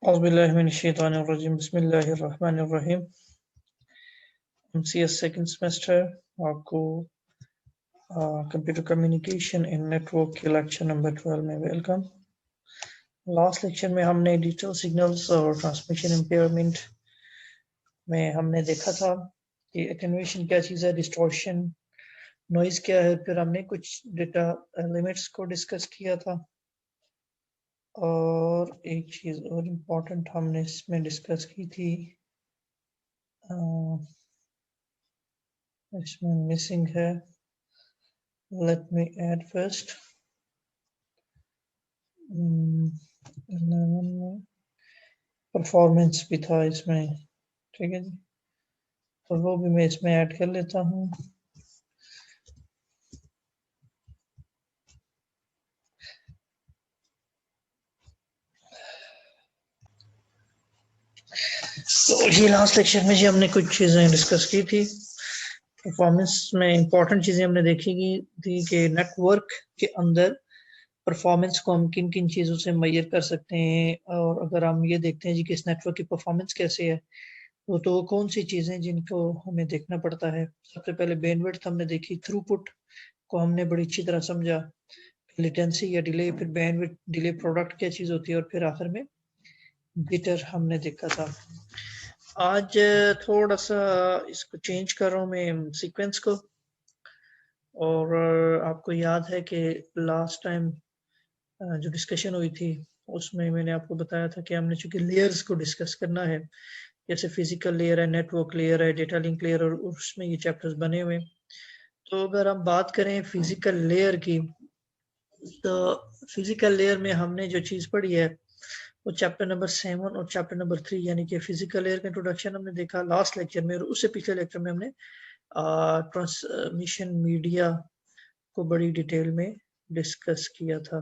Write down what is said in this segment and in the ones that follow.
औज़ुबिल्लाहिमिनश्शैतानिर्रजीम बिस्मिल्लाहिर्रहमानिर्रहीम। MCS second semester आपको computer communication in network के लेक्चर नंबर 12 में वेलकम। लास्ट लेक्चर में हमने डिजिटल सिग्नल्स और ट्रांसमिशन इम्पेयरमेंट में हमने देखा था कि एटेन्यूएशन क्या चीज़ है, डिस्टॉर्शन, नॉइज़ क्या है। फिर हमने कुछ डेटा लिमिट्स को डिस्कस किया था और एक चीज़ और इम्पोर्टेंट हमने इसमें डिस्कस की थी, इसमें मिसिंग है। Let me add first. Performance भी था इसमें, ठीक है जी, तो वो भी मैं इसमें ऐड कर लेता हूँ। तो ये लास्ट लेक्चर में जी हमने कुछ चीज़ें डिस्कस की थी। परफॉर्मेंस में इंपॉर्टेंट चीज़ें हमने देखी थी कि नेटवर्क के अंदर परफॉर्मेंस को हम किन किन चीज़ों से मेजर कर सकते हैं, और अगर हम ये देखते हैं जी कि इस नेटवर्क की परफॉर्मेंस कैसे है, तो कौन सी चीज़ें जिनको हमें देखना पड़ता है। सबसे पहले बैंडविड्थ हमने देखी, थ्रूपुट को हमने बड़ी अच्छी तरह समझा, लेटेंसी या डिले, फिर बैंडविड्थ, डिले प्रोडक्ट क्या चीज़ होती है, और फिर आखिर में जिटर हमने देखा था। आज थोड़ा सा इसको चेंज कर रहा हूँ मैं सीक्वेंस को, और आपको याद है कि लास्ट टाइम जो डिस्कशन हुई थी उसमें मैंने आपको बताया था कि हमने चूंकि लेयर्स को डिस्कस करना है, जैसे फिजिकल लेयर है, नेटवर्क लेयर है, डेटा लिंक लेयर, और उसमें ये चैप्टर्स बने हुए। तो अगर हम बात करें फिजिकल लेयर की, तो फिजिकल लेयर में हमने जो चीज़ पढ़ी है वो चैप्टर नंबर 7 और चैप्टर नंबर 3, यानी कि फिजिकल लेयर का इंट्रोडक्शन हमने देखा लास्ट लेक्चर में, और उससे पिछले लेक्चर में हमने ट्रांसमिशन मीडिया को बड़ी डिटेल में डिस्कस किया था,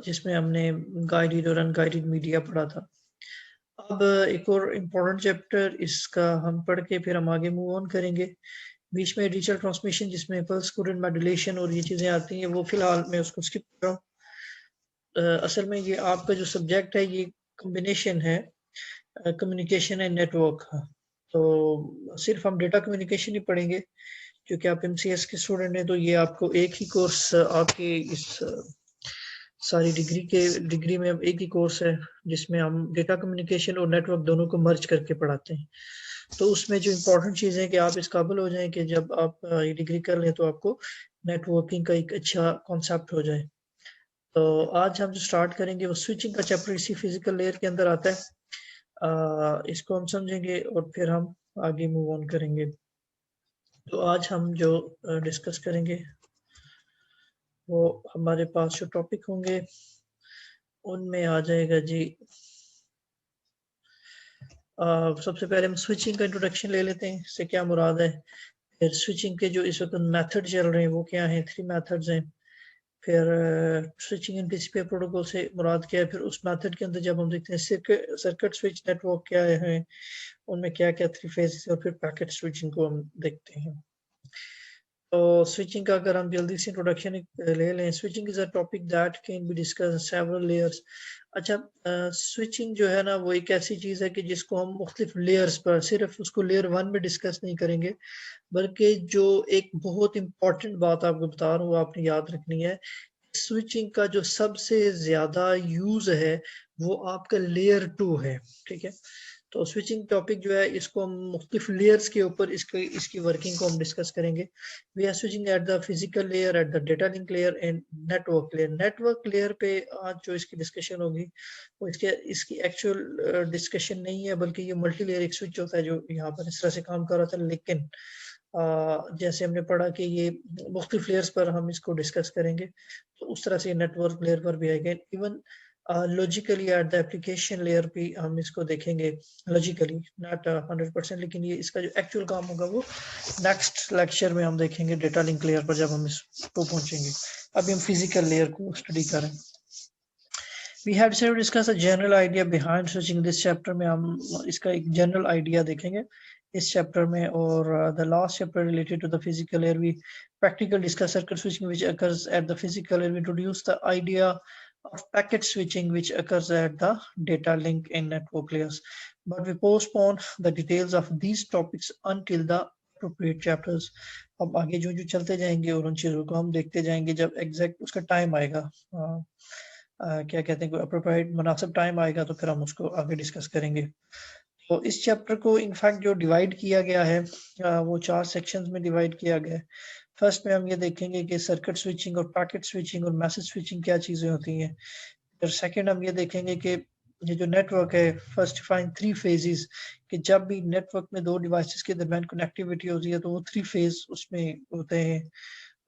जिसमें हमने गाइडेड और अनगाइडेड मीडिया पढ़ा था। अब एक और इम्पोर्टेंट चैप्टर इसका हम पढ़ के फिर हम आगे मूव ऑन करेंगे। बीच में डिजिटल ट्रांसमिशन जिसमें पल्स कोडेड मॉड्यूलेशन और ये चीज़ें आती हैं, वो फिलहाल मैं उसको स्किप कर रहा हूँ। असल में ये आपका जो सब्जेक्ट है ये कम्बिनेशन है कम्युनिकेशन एंड नेटवर्क का। तो सिर्फ हम डेटा कम्युनिकेशन ही पढ़ेंगे, क्योंकि आप MCS के स्टूडेंट हैं, तो ये आपको एक ही कोर्स आपके इस सारी डिग्री में एक ही कोर्स है जिसमें हम डेटा कम्युनिकेशन और नेटवर्क दोनों को मर्ज करके पढ़ाते हैं। तो उसमें जो इम्पोर्टेंट चीज़ है कि आप इस काबिल हो जाएं कि जब आप ये डिग्री कर लें तो आपको नेटवर्किंग का एक अच्छा कॉन्सेप्ट हो जाए। तो आज हम जो स्टार्ट करेंगे वो स्विचिंग का चैप्टर इसी फिजिकल लेयर के अंदर आता है। इसको हम समझेंगे और फिर हम आगे मूव ऑन करेंगे। तो आज हम जो डिस्कस करेंगे वो हमारे पास जो टॉपिक होंगे उनमें आ जाएगा जी, सबसे पहले हम स्विचिंग का इंट्रोडक्शन ले लेते हैं, इससे क्या मुराद है। फिर स्विचिंग के जो इस वक्त मेथड चल रहे हैं वो क्या हैं, 3 मेथड्स हैं। फिर स्विचिंग इन टीसीपी प्रोटोकॉल से मुराद क्या है। फिर उस मेथड के अंदर जब हम देखते हैं सर्किट स्विच नेटवर्क क्या है, उनमें क्या क्या 3 फेजेस है, और फिर पैकेट स्विचिंग को हम देखते हैं। तो स्विचिंग का अगर हम जल्दी से इंट्रोडक्शन ले लें, switching is a topic that can be discuss several layers. अच्छा, स्विचिंग जो है ना वो एक ऐसी चीज़ है कि जिसको हम मुख्तलिफ लेयर्स पर, सिर्फ उसको लेयर 1 में डिस्कस नहीं करेंगे, बल्कि जो एक बहुत इंपॉर्टेंट बात आपको बता रहा हूँ वो आपने याद रखनी है। स्विचिंग का जो सबसे ज़्यादा यूज़ है वो आपका लेयर 2 है, ठीक है। तो स्विचिंग टॉपिक जो है इसको हम मुख्तलिफ लेयर्स के ऊपर इसकी वर्किंग को हम डिस्कस करेंगे। We are switching at the physical layer, at the data link layer and network layer. Network layer पे आज जो इसकी डिस्कशन होगी वो इसकी एक्चुअल डिस्कशन नहीं है, बल्कि ये मल्टी लेयर एक स्विच होता है जो यहाँ पर इस तरह से काम कर रहा था। लेकिन जैसे हमने पढ़ा कि ये मुख्तलिफ लेयर्स पर हम इसको डिस्कस करेंगे, तो उस तरह से नेटवर्क लेयर पर भी आएगा। Even logically eight the application layer भी हम इसको देखेंगे, लॉजिकली नॉट 100%, लेकिन ये इसका जो एक्चुअल काम होगा वो नेक्स्ट लेक्चर में हम देखेंगे डेटा लिंक लेयर पर जब हम इसको पहुंचेंगे। अभी हम फिजिकल लेयर को स्टडी करें। We had to discuss a general idea behind switching। this chapter में हम इसका एक general idea देखेंगे इस chapter में, और the last chapter related to the physical layer we practical discuss circuit switching which occurs at the physical layer। we introduce the idea of packet switching which occurs at the data link in network layers. But we postpone the details of these topics until the appropriate chapters. अब आगे जो जो चलते जाएंगे और उन चीज़ों को हम देखते जाएंगे जब एग्जैक्ट उसका टाइम आएगा, क्या कहते हैं, कोई अप्रोप्रिएट मुनासिब टाइम आएगा तो फिर हम उसको आगे डिस्कस करेंगे। तो इस चैप्टर को इनफैक्ट जो डिवाइड किया गया है वो 4 सेक्शंस में डिवाइड किया गया है। फर्स्ट में हम ये देखेंगे कि सर्किट स्विचिंग और पैकेट स्विचिंग और मैसेज स्विचिंग क्या चीज़ें होती हैं। फिर सेकंड हम ये देखेंगे कि ये जो नेटवर्क है, फर्स्ट फाइन 3 फेजेस, कि जब भी नेटवर्क में 2 डिवाइसेस के दरमियान कनेक्टिविटी होती है तो वो 3 फेज उसमें होते हैं,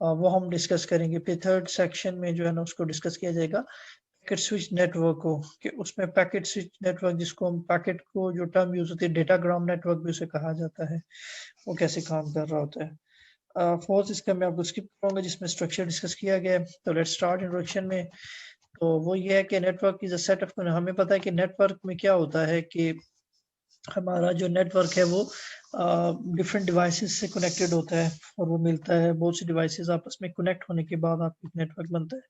वो हम डिस्कस करेंगे। फिर थर्ड सेक्शन में जो है ना उसको डिस्कस किया जाएगा पैकेट स्विच नेटवर्क को, कि उसमें पैकेट स्विच नेटवर्क जिसको हम पैकेट को जो टर्म यूज होती है डेटाग्राम नेटवर्क भी उसे कहा जाता है, वो कैसे काम कर रहा होता है। फोर्थ इसका मैं आपको स्किप करूंगा जिसमें स्ट्रक्चर डिस्कस किया गया है। तो लेट्स स्टार्ट इंट्रोडक्शन में। तो वो ये है कि network is a set of, हमें पता है कि नेटवर्क में क्या होता है कि हमारा जो नेटवर्क है वो डिफरेंट डिवाइसेस से कनेक्टेड होता है और वो मिलता है, बहुत सी डिवाइसेस आपस में कनेक्ट होने के बाद आपका नेटवर्क बनता है।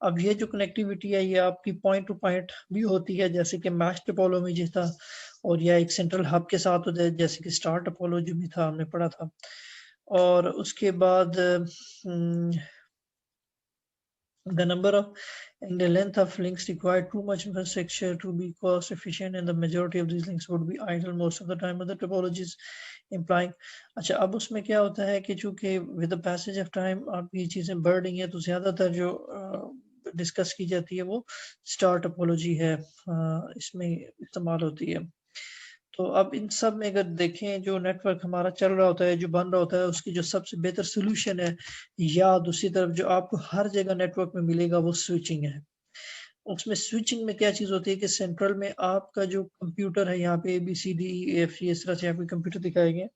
अब ये जो कनेक्टिविटी है ये आपकी पॉइंट टू पॉइंट भी होती है, जैसे कि मैश टोपोलॉजी जी था, और या एक सेंट्रल हब के साथ होता है जैसे कि स्टार टोपोलॉजी भी था, हमने पढ़ा था। और उसके बाद the number of and the length of links required too much infrastructure to be cost efficient, and the majority of these links would be idle most of the time. Other topologies implying, अच्छा अब उसमें क्या होता है कि चूंकि with the passage of time आप ये चीजें बढ़ रही हैं तो ज्यादातर जो डिस्कस की जाती है वो स्टार टोपोलॉजी है, इसमें इस्तेमाल होती है। तो अब इन सब में अगर देखें जो नेटवर्क हमारा चल रहा होता है, जो बन रहा होता है, उसकी जो सबसे बेहतर सोल्यूशन है, या दूसरी तरफ जो आपको हर जगह नेटवर्क में मिलेगा वो स्विचिंग है। उसमें स्विचिंग में क्या चीज होती है कि सेंट्रल में आपका जो कंप्यूटर है, यहाँ पे ABCDEF इस तरह से आपके कंप्यूटर दिखाए गए,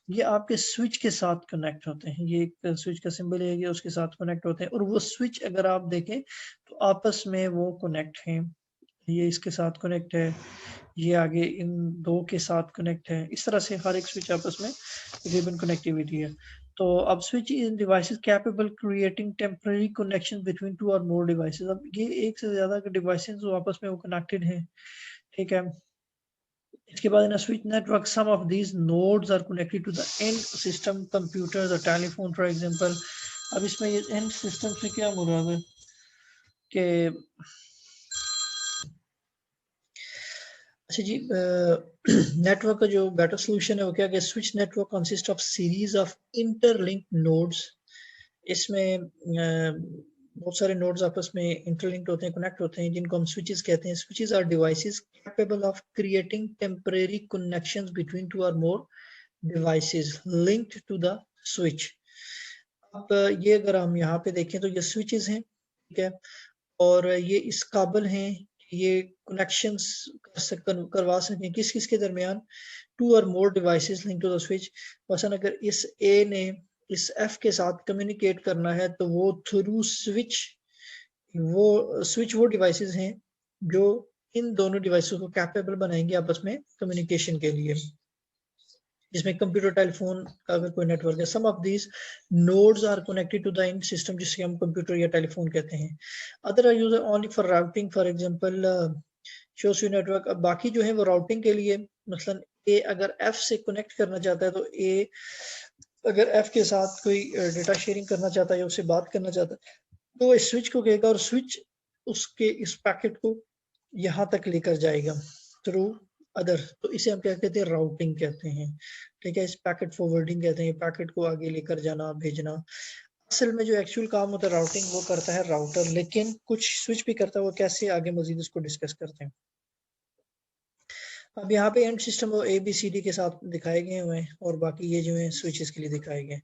ये आपके स्विच के साथ कनेक्ट होते हैं। ये एक स्विच का सिंबल है, ये उसके साथ कनेक्ट होते हैं, और वो स्विच अगर आप देखें तो आपस में वो कनेक्ट हैं। ये इसके साथ कनेक्ट है, ये आगे इन दो के साथ कनेक्ट है, इस तरह से हर एक स्विच आपस में रिबन कनेक्टिविटी है। तो अब switch in devices capable creating temporary connection between 2 और मोर डिवाइसेस। अब ये एक से ज्यादा के डिवाइसेस जो आपस में वो कनेक्टेड हैं, ठीक है। इसके बाद in switch network some of these nodes are connected to the end system computer और टेलीफोन फॉर एग्जांपल। अब इसमें ये एंड सिस्टम से क्या मुराद है कि अच्छा जी, नेटवर्क का जो बेटर सोल्यूशन है वो क्या, switch network consist of series of interlinked nodes. इसमें बहुत सारे नोड्स आपस में इंटरलिंक्ड होते हैं, कनेक्ट होते हैं, जिनको हम स्विचेस कहते हैं। Switches are devices capable of creating temporary connections between 2 और more devices linked to the switch. अब ये अगर हम यहाँ पे देखें तो ये स्विचेस हैं, ठीक है, और ये इस काबिल हैं ये कनेक्शंस करवा सकें किस किस के दरमियान, 2 और more devices link to the switch. मसलन अगर इस ए ने इस एफ के साथ कम्युनिकेट करना है तो वो थ्रू स्विच, वो स्विच वो डिवाइसेस हैं जो इन दोनों डिवाइसेस को कैपेबल बनाएंगे आपस में कम्युनिकेशन के लिए, जिसमें कंप्यूटर टेलीफोन का अगर कोई नेटवर्क है। Some of these nodes are connected to the end system, जिससे हम कंप्यूटर या टेलीफोन कहते हैं। Other are used only for routing, for example शोसी नेटवर्क। अब बाकी जो है वो राउटिंग के लिए, मसलन ए अगर एफ से कनेक्ट करना चाहता है तो ए अगर एफ के साथ कोई डेटा शेयरिंग करना चाहता है या उससे बात करना चाहता है तो इस स्विच को कहेगा और स्विच उसके इस पैकेट को यहाँ तक लेकर जाएगा थ्रू अदर। तो इसे हम क्या कहते हैं, राउटिंग कहते हैं, ठीक है। इस पैकेट फॉरवर्डिंग कहते हैं, पैकेट को आगे लेकर जाना, भेजना। असल में जो एक्चुअल काम होता है राउटिंग वो करता है राउटर, लेकिन कुछ स्विच भी करता है, वो कैसे आगे मजीद इसको डिस्कस करते हैं। अब यहाँ पे एंड सिस्टम वो ABCD के साथ दिखाए गए हुए हैं और बाकी ये जो है स्विचेस के लिए दिखाए गए।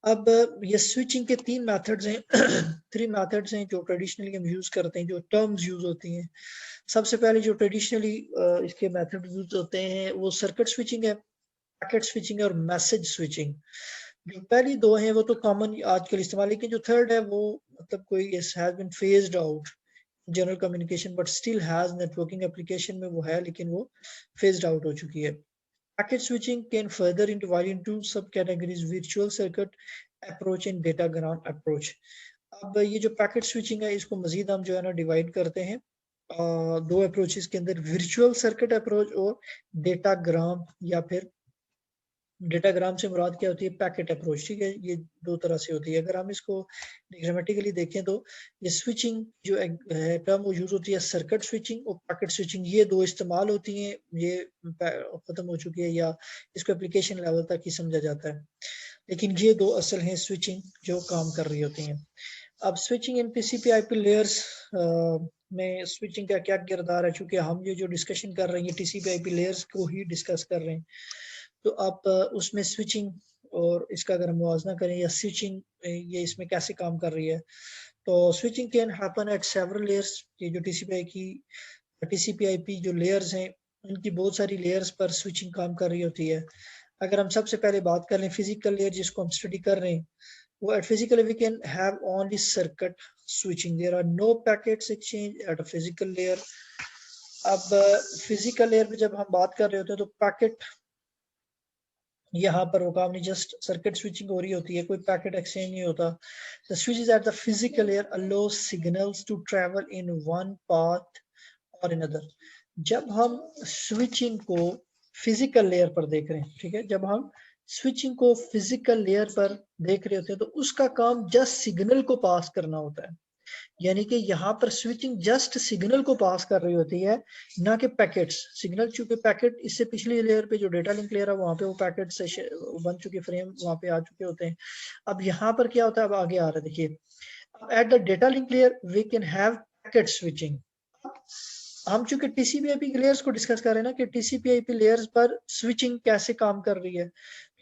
अब ये स्विचिंग के 3 मेथड्स हैं 3 मेथड्स हैं जो ट्रेडिशनली हम यूज करते हैं, जो टर्म्स यूज होती हैं। सबसे पहले जो ट्रेडिशनली इसके मेथड यूज होते हैं वो सर्किट स्विचिंग है, पैकेट स्विचिंग है और मैसेज स्विचिंग। जो पहली दो हैं वो तो कॉमन आजकल इस्तेमाल, लेकिन जो थर्ड है वो मतलब कोई has been phased out general communication but still has networking application में वो है, लेकिन वो फेज्ड आउट हो चुकी है। Packet switching can further divide into सब categories, virtual circuit approach and datagram approach. अब ये जो पैकेट स्विचिंग है इसको मजीद हम जो है ना डिवाइड करते हैं दो अप्रोचेस के अंदर, वर्चुअल सर्किट अप्रोच और डेटाग्राम, या फिर डेटाग्राम से मुराद क्या होती है, पैकेट अप्रोच। ठीक है, ये दो तरह से होती है। अगर हम इसको ग्रामेटिकली देखें तो ये स्विचिंग जो टर्म वो यूज होती है सर्किट स्विचिंग और पैकेट स्विचिंग, ये दो इस्तेमाल होती हैं, ये खत्म हो चुकी है या इसको एप्लीकेशन लेवल तक ही समझा जाता है, लेकिन ये दो असल हैं स्विचिंग जो काम कर रही होती हैं। अब स्विचिंग इन टीसीपी आईपी लेयर्स में स्विचिंग का क्या किरदार है, चूंकि हम ये जो डिस्कशन कर रहे हैं ये टीसीपी आईपी लेयर्स को ही डिस्कस कर रहे हैं, तो आप उसमें स्विचिंग और इसका अगर हम मुआवजा करें या स्विचिंग ये इसमें कैसे काम कर रही है, तो switching can happen at several layers. ये जो टीसीपी-आईपी जो लेयर्स हैं उनकी बहुत सारी लेयर्स पर स्विचिंग काम कर रही होती है। अगर हम सबसे पहले बात कर लें फिजिकल लेयर जिसको हम स्टडी कर रहे हैं, वो at physical we can have only circuit switching, there are no packets exchange at a physical layer. अब फिजिकल लेयर पे जब हम बात कर रहे होते हैं तो पैकेट यहाँ पर वो काम नहीं, जस्ट सर्किट स्विचिंग हो रही होती है, कोई पैकेट एक्सचेंज नहीं होता। The switches at the physical layer allow signals to travel in one path और अनदर। जब हम स्विचिंग को फिजिकल लेयर पर देख रहे हैं, ठीक है, जब हम स्विचिंग को फिजिकल लेयर पर देख रहे होते हैं तो उसका काम जस्ट सिग्नल को पास करना होता है, यानी कि यहाँ पर स्विचिंग जस्ट सिग्नल को पास कर रही होती है, ना कि पैकेट्स। सिग्नल चूंकि पैकेट इससे पिछली लेयर पे जो डेटा लिंक लेयर है वहां पे वो पैकेट से बन चुके फ्रेम वहां पे आ चुके होते हैं। अब यहाँ पर क्या होता है, अब आगे आ रहा है देखिए, at the data link layer we can have packet switching. हम चूंकि टीसीपी-आईपी लेयर्स को डिस्कस कर रहे हैं ना कि टीसीपी-आईपी लेयर्स पर स्विचिंग कैसे काम कर रही है,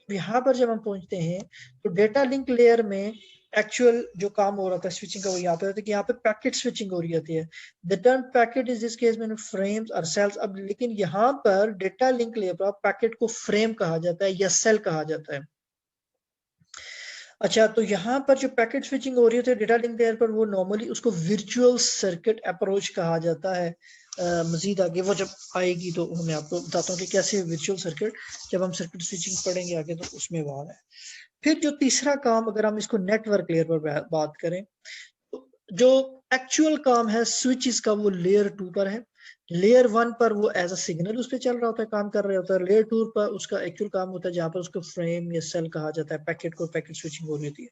यहाँ पर जब हम पहुंचते हैं तो डेटा लिंक लेयर में एक्चुअल जो काम हो रहा था स्विचिंग का वो यहाँ पे होता है कि यहाँ पे पैकेट स्विचिंग हो रही होती है। The term packet is this case में फ्रेम्स और सेल्स। अब लेकिन यहाँ पर डेटा लिंक लेयर पर पैकेट को फ्रेम कहा जाता है या सेल कहा जाता है। अच्छा, तो यहाँ पर जो पैकेट स्विचिंग हो रही होती है डेटा लिंक लेयर पर वो नॉर्मली उसको वर्चुअल सर्किट अप्रोच कहा जाता है। मजीद आगे वो जब आएगी तो मैं आपको बताता हूँ कि कैसे वर्चुअल सर्किट, जब हम सर्किट स्विचिंग पढ़ेंगे आगे तो उसमें वो है। फिर जो तीसरा काम, अगर हम इसको नेटवर्क लेयर पर बात करें, तो जो एक्चुअल काम है स्विचेस का वो लेयर 2 पर है। लेयर 1 पर वो एज अ सिग्नल उस पर चल रहा होता है, काम कर रहा होता है। लेयर 2 पर उसका एक्चुअल काम होता है जहां पर उसको फ्रेम या सेल कहा जाता है, पैकेट को पैकेट स्विचिंग हो रही होती है।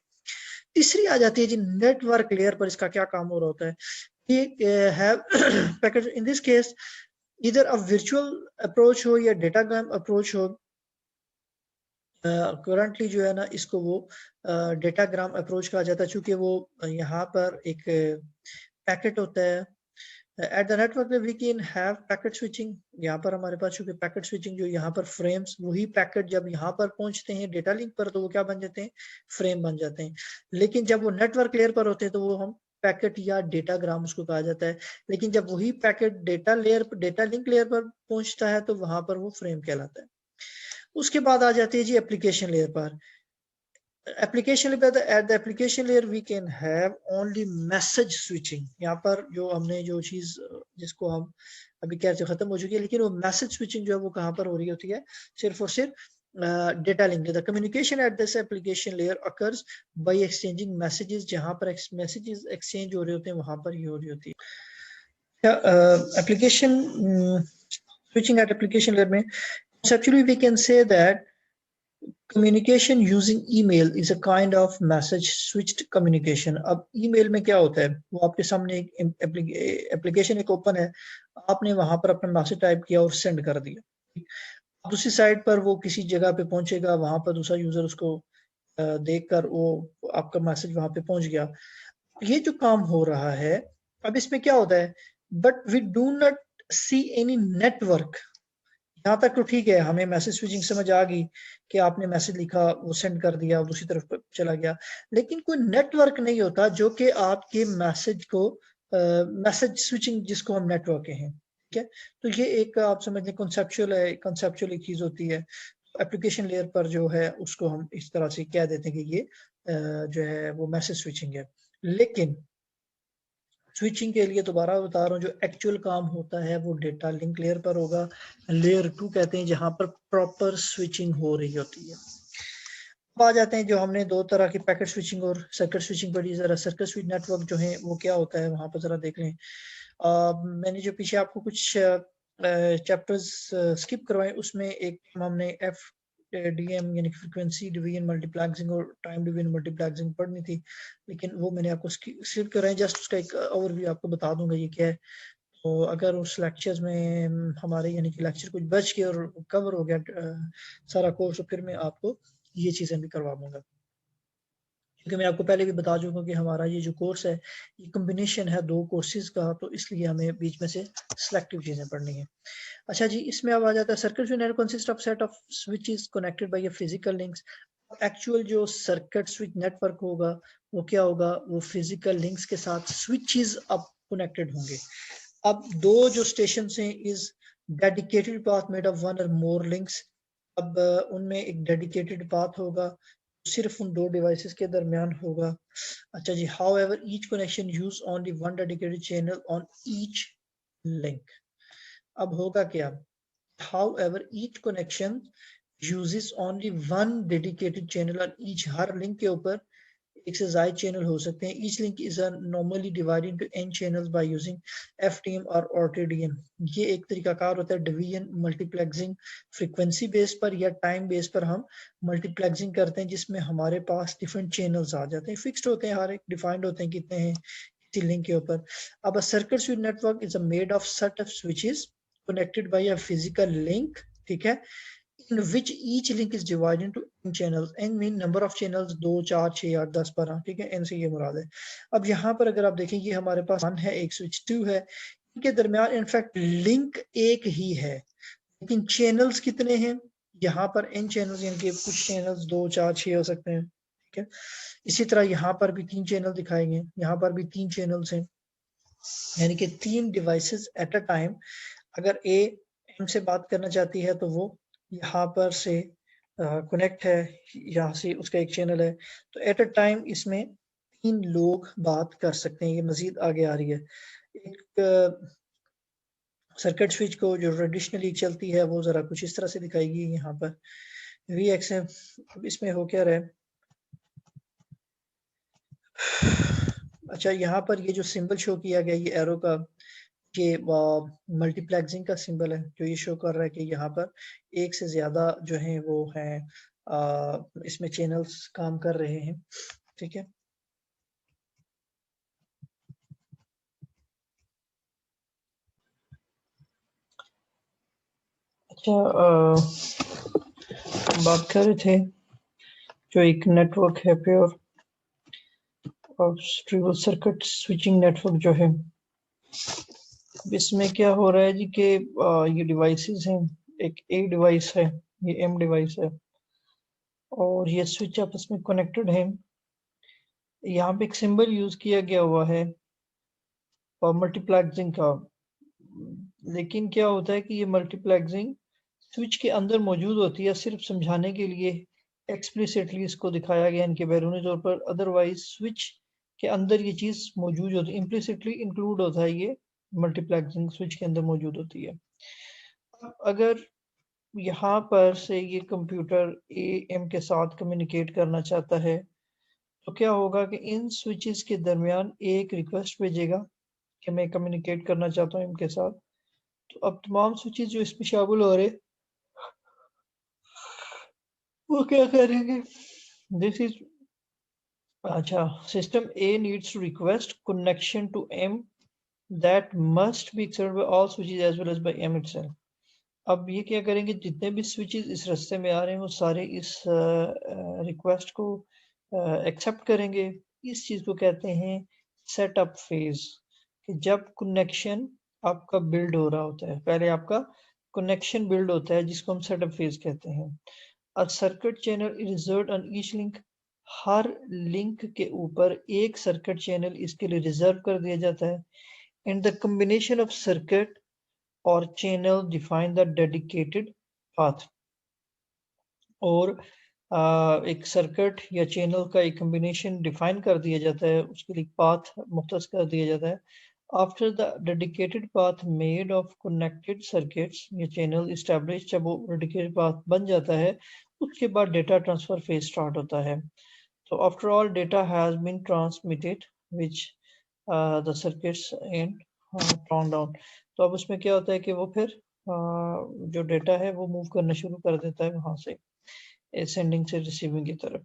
तीसरी आ जाती है जी नेटवर्क लेयर पर, इसका क्या काम हो रहा होता है कि have packet in this case इधर अ वर्चुअल अप्रोच हो या डेटाग्राम अप्रोच हो। करंटली जो है ना इसको वो डेटाग्राम अप्रोच कहा जाता है, चूंकि वो यहाँ पर एक पैकेट होता है। At the network we can have packet switching. यहाँ पर हमारे पास चूंकि पैकेट स्विचिंग जो यहाँ पर फ्रेम्स, वही पैकेट जब यहाँ पर पहुंचते हैं डेटा लिंक पर तो वो क्या बन जाते हैं, फ्रेम बन जाते हैं। लेकिन जब वो नेटवर्क लेयर पर होते हैं तो वो हम पैकेट या डेटाग्राम उसको कहा जाता है। लेकिन जब वही पैकेट डेटा लेयर पर डेटा लिंक लेयर पर पहुंचता है तो वहां पर वो फ्रेम कहलाता है। उसके बाद आ जाती है जी एप्लीकेशन लेयर पर। Application layer, at the application layer we can have only message switching. यहाँ पर जो हमने जो चीज जिसको हम अभी कह रहे खत्म हो चुकी है, लेकिन वो मैसेज स्विचिंग जो है वो कहाँ पर हो रही होती है, सिर्फ और सिर्फ data link. The communication at this application layer occurs by exchanging messages. जहां पर मैसेजेस एक्सचेंज हो रहे होते हैं वहां पर ही हो रही होती है application switching at application layer में। conceptually we can say that communication using email is a kind of message switched communication। अब ईमेल में क्या होता है, वो आपके सामने एक एप्लीकेशन एक ओपन है, आपने वहां पर अपना मैसेज टाइप किया और सेंड कर दिया। दूसरी साइड पर वो किसी जगह पे पहुंचेगा, वहां पर दूसरा यूजर उसको देखकर वो आपका मैसेज वहां पे पहुंच गया। ये जो काम हो रहा है, अब इसमें क्या होता है, but we do not see any network. यहाँ तक तो ठीक है, हमें मैसेज स्विचिंग समझ आ गई कि आपने मैसेज लिखा वो सेंड कर दिया और दूसरी तरफ चला गया, लेकिन कोई नेटवर्क नहीं होता जो कि आपके मैसेज को मैसेज स्विचिंग जिसको हम नेटवर्क हैं। ठीक है, तो ये एक आप समझ लें कॉन्सेप्चुअल है, कॉन्सेप्चुअल एक चीज होती है। एप्लीकेशन लेयर पर जो है उसको हम इस तरह से कह देते हैं कि ये जो है वो मैसेज स्विचिंग है। लेकिन स्विचिंग के लिए दोबारा बता रहा हूँ, जो एक्चुअल काम होता है वो डेटा लिंक लेयर पर होगा। लेयर 2 कहते हैं जहां पर प्रॉपर स्विचिंग हो रही होती है। अब आ जाते हैं जो हमने दो तरह की पैकेट स्विचिंग और सर्किट स्विचिंग पढ़ी। जरा सर्किट स्विच नेटवर्क जो है वो क्या होता है वहां पर जरा देख लें। मैंने जो पीछे आपको कुछ चैप्टर्स स्किप करवाए उसमें एक हमने एफ डीएम यानी फ्रीक्वेंसी डिवीजन मल्टीप्लेक्सिंग और टाइम डिवीजन मल्टीप्लेक्सिंग पढ़नी थी, लेकिन वो मैंने आपको स्किप कराए। जस्ट उसका एक ओवरव्यू आपको बता दूंगा ये क्या है। तो अगर उस लेक्चर में हमारे यानी कि लेक्चर कुछ बच के और कवर हो गया सारा कोर्स, तो फिर मैं आपको ये चीज़ें भी करवा दूंगा। क्योंकि मैं आपको पहले भी बता चुका कि हमारा ये जो कोर्स है ये कॉम्बिनेशन है दो कोर्सेज का, तो इसलिए हमें बीच में से सिलेक्टिव चीज़ें पढ़नी है। अच्छा जी, इसमें अब आ जाता है circuit switch consist of set of switches connected by a physical links. Actual जो सर्किट स्विच नेटवर्क होगा वो क्या होगा, वो फिजिकल लिंक्स के साथ स्विचेस अब कनेक्टेड होंगे। अब दो जो स्टेशन हैं is dedicated path made of one और मोर लिंक्स। अब उनमें एक डेडिकेटेड पाथ होगा सिर्फ उन दो डिवाइसेस के दरमियान होगा। अच्छा जी, however each connection use only one dedicated channel on each link. अब होगा क्या, however each connection uses only one dedicated channel on each, हर लिंक के ऊपर एक से ज्यादा चैनल हो सकते हैं। Each link is normally divided into n channels by using FDM और RTDM। ये एक तरीकाकार होता है डिवीजन मल्टीप्लेक्सिंग, फ्रीक्वेंसी बेस पर या टाइम बेस पर हम मल्टीप्लेक्सिंग करते हैं, जिसमें हमारे पास डिफरेंट चैनल्स आ जाते हैं, फिक्स्ड होते हैं, हर एक डिफाइंड होते हैं कितने हैं किसी लिंक के ऊपर। अब अ circuit switch network is made of set of switches connected by a physical link, ठीक है, in which each link is divided into n channels। n mean number of channels, 2 4 6 8 10 12, ठीक है, n से ये मुराद है। अब यहाँ पर अगर आप देखें ये हमारे पास 1 है, एक स्विच 2 है, इनके दरमियान इनफैक्ट लिंक एक ही है, लेकिन चैनल्स कितने हैं, यहाँ पर n चैनल्स यानी कि कुछ चैनल्स 2 4 6 हो सकते हैं, ठीक है। इसी तरह यहाँ पर भी 3 चैनल दिखाएंगे, यहाँ पर भी 3 चैनल्स हैं, यानी कि 3 डिवाइसेस एट अ टाइम। अगर ए एम से बात करना चाहती है तो वो यहाँ पर से कनेक्ट है, यहाँ से उसका एक चैनल है, तो एट अ टाइम इसमें 3 लोग बात कर सकते हैं। ये मजीद आगे आ रही है। एक सर्किट स्विच को जो ट्रेडिशनली चलती है वो जरा कुछ इस तरह से दिखाएगी यहाँ पर वी एक्स है। अब इसमें हो क्या रहा है, अच्छा यहाँ पर ये जो सिंबल शो किया गया ये एरो का, ये मल्टीप्लेक्सिंग का सिंबल है जो ये शो कर रहा है कि यहाँ पर एक से ज्यादा जो है वो है इसमें चैनल्स काम कर रहे हैं, ठीक है। अच्छा, बात कर रहे थे जो एक नेटवर्क है प्योर और ट्रिपल सर्किट स्विचिंग नेटवर्क जो है, इसमें क्या हो रहा है जी कि ये डिवाइसेस हैं, एक ए डिवाइस है, ये एम डिवाइस है, और ये स्विच आपस में कनेक्टेड है। यहाँ पे एक सिंबल यूज किया गया हुआ है और मल्टीप्लेक्सिंग का, लेकिन क्या होता है कि ये मल्टीप्लेक्सिंग स्विच के अंदर मौजूद होती है, सिर्फ समझाने के लिए एक्सप्लिसिटली इसको दिखाया गया इनके बैरूनी तौर पर, अदरवाइज स्विच के अंदर ये चीज मौजूद होती है, इम्प्लिसिटली इंक्लूड होता है, ये मल्टीप्लेक्सिंग स्विच के अंदर मौजूद होती है। अगर यहाँ पर से ये कंप्यूटर ए एम के साथ कम्युनिकेट करना चाहता है तो क्या होगा कि इन स्विचेस के दरमियान एक रिक्वेस्ट भेजेगा कि मैं कम्युनिकेट करना चाहता हूँ इनके साथ। तो अब तमाम स्विचेस जो इसमें शामिल हो रहे वो क्या करेंगे, दिस इज, अच्छा, system A needs to request connection to M that must be accepted by all switches as well as by M itself. अब ये क्या करेंगे, जितने भी स्विचेस इस रास्ते में आ रहे हैं वो सारे इस रिक्वेस्ट को एक्सेप्ट करेंगे। इस चीज को कहते हैं सेटअप फेज, कि जब कनेक्शन आपका बिल्ड हो रहा होता है, पहले आपका कनेक्शन बिल्ड होता है जिसको हम सेटअप फेज कहते हैं। A circuit channel reserved on each link, her link के ऊपर एक सर्किट चैनल इसके लिए रिजर्व कर दिया जाता है। And the combination of circuit और channel define the dedicated path, और एक सर्किट या चैनल का एक कॉम्बिनेशन डिफाइन कर दिया जाता है, उसके लिए पाथ मुख्तस कर दिया जाता है। After the dedicated path made of connected circuits, ये चैनल इस्टेब्लिश, जब वो डेडिकेटेड पाथ बन जाता है उसके बाद डेटा ट्रांसफर फेज स्टार्ट होता है। तो after all data has been transmitted which the circuits in turn down. तो अब उसमें क्या होता है कि वो फिर जो डेटा है वो मूव करना शुरू कर देता है वहां से सेंडिंग से रिसीविंग की तरफ।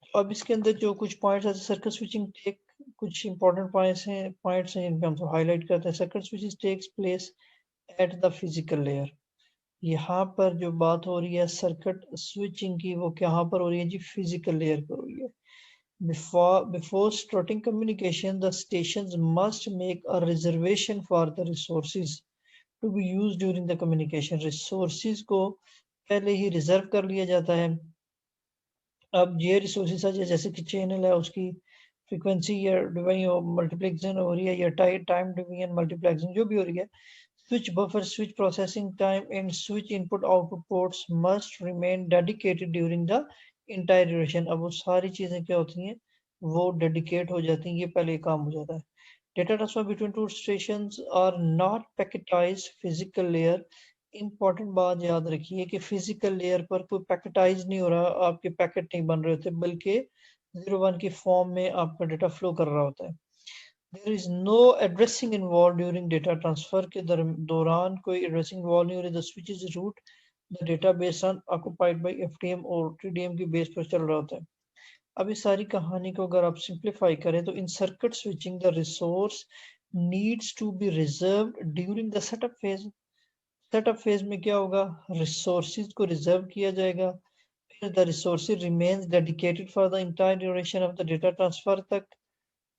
तो अब इसके अंदर जो कुछ पॉइंट्स ऐसे सर्किट स्विचिंग टेक कुछ इंपॉर्टेंट पॉइंट्स हैं जिनपे हम हाईलाइट करते हैं। Circuit switching takes place at the physical layer. यहाँ पर जो बात हो रही है सर्किट स्विचिंग की वो कहाँ पर हो रही है जी, फिजिकल लेयर पर हो रही है। Before starting communication, the stations must make a reservation for the resources to be used during the communication. Resources को पहले ही रिजर्व कर लिया जाता है। अब ये रिसोर्सेज है जैसे कि चैनल है उसकी फ्रीक्वेंसी या डिवीजन मल्टीप्लेक्सिंग हो रही है या टाइम डिवीजन मल्टीप्लेक्सिंग जो भी हो रही है। Switch buffer, switch processing time and switch input output ports must remain dedicated during the entire duration. अब वो सारी चीजें क्या होती हैं वो डेडिकेट हो जाती हैं, ये पहले काम हो जाता है। Data transfer between two stations are not packetized physical layer. Important बात याद रखिए कि फिजिकल लेयर पर कोई पैकेटाइज नहीं हो रहा, आपके पैकेट नहीं बन रहे होते, बल्कि 01 की फॉर्म में आपका डेटा फ्लो कर रहा होता है। There is no addressing involve during data transfer के दौरान कोई एड्रेसिंग इन्वॉल्व नहीं हो रही। The switch is route the data base on occupied by FTM और टीडीएम की बेस पर चल रहा होता है। अब इस सारी कहानी को अगर आप सिंप्लीफाई करें तो in circuit switching the resource needs to be reserved during the setup phase. Setup phase में क्या होगा, रिसोर्सेज को रिजर्व किया जाएगा, फिर the resources remains dedicated for the entire duration of the data transfer तक।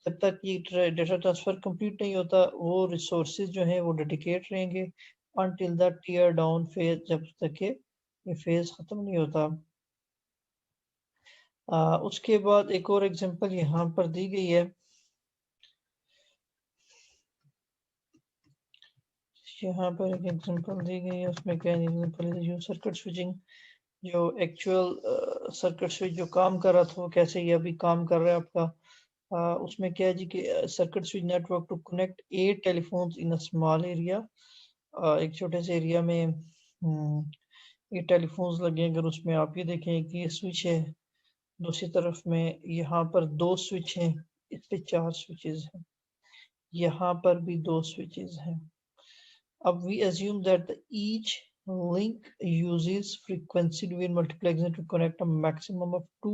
जब तक ये डेटा ट्रांसफर कंप्लीट नहीं होता वो रिसोर्सेज जो हैं वो डेडिकेट रहेंगे until the tear down phase, जब तक के ये फेज खत्म नहीं होता। उसके बाद एक और एग्जांपल यहाँ पर दी गई है। यहाँ पर एक एग्जांपल दी गई है, उसमें क्या एग्जांपल है, जो सर्किट स्विचिंग जो एक्चुअल सर्किट स्विच जो काम कर रहा था वो कैसे ये अभी काम कर रहा है आपका। उसमें क्या है जी कि circuit switch network to connect 8 telephones in a small area. एक छोटे से एरिया में 8 टेलीफोन्स लगे हैं। अगर उसमें आप ये देखें कि ये स्विच है, दूसरी तरफ में यहाँ पर 2 स्विच हैं, इस पे 4 स्विचेस हैं, यहाँ पर भी 2 स्विचेस हैं। अब we assume that each link uses frequency division multiplexing to connect a maximum of 2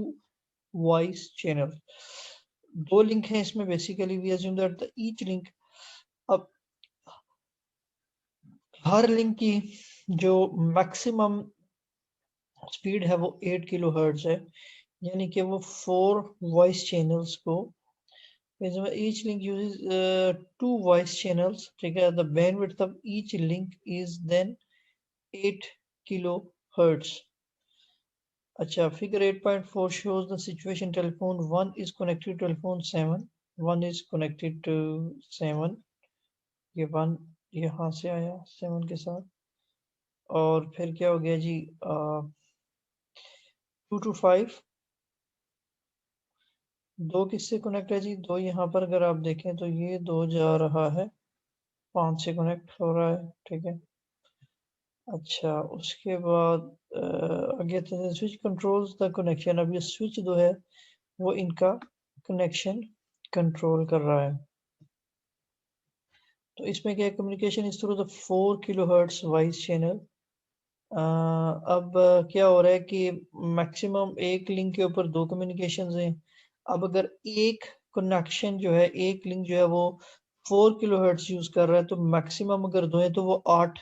voice channels. 2 link हैं इसमें, basically we assume that the each link, अब हर लिंक की जो मैक्सिमम स्पीड है वो 8 किलो हर्ट्ज है, यानी कि वो 4 वॉइस चैनल्स को each link uses 2 voice channels, ठीक है। the bandwidth of each link is then 8 kilohertz. अच्छा, figure 8.4 shows the situation telephone 1 is connected to telephone 7, 1 is connected to 7, ये 1 यहाँ से आया 7 के साथ, और फिर क्या हो गया जी 2 to 5, 2 किससे कनेक्ट है जी, 2 यहाँ पर अगर आप देखें तो ये 2 जा रहा है 5 से कनेक्ट हो रहा है, ठीक है। अच्छा, उसके बाद आगे स्विच कंट्रोल्स द कनेक्शन। अब ये स्विच जो है वो इनका कनेक्शन कंट्रोल कर रहा है। तो इसमें क्या कम्युनिकेशन इस through the 4 kilohertz voice channel. अब क्या हो रहा है कि मैक्सिमम एक लिंक के ऊपर 2 कम्युनिकेशन हैं। अब अगर एक कनेक्शन जो है, एक लिंक जो है वो 4 किलोहर्ट्ज यूज कर रहा है, तो मैक्सिमम अगर 2 है तो वो 8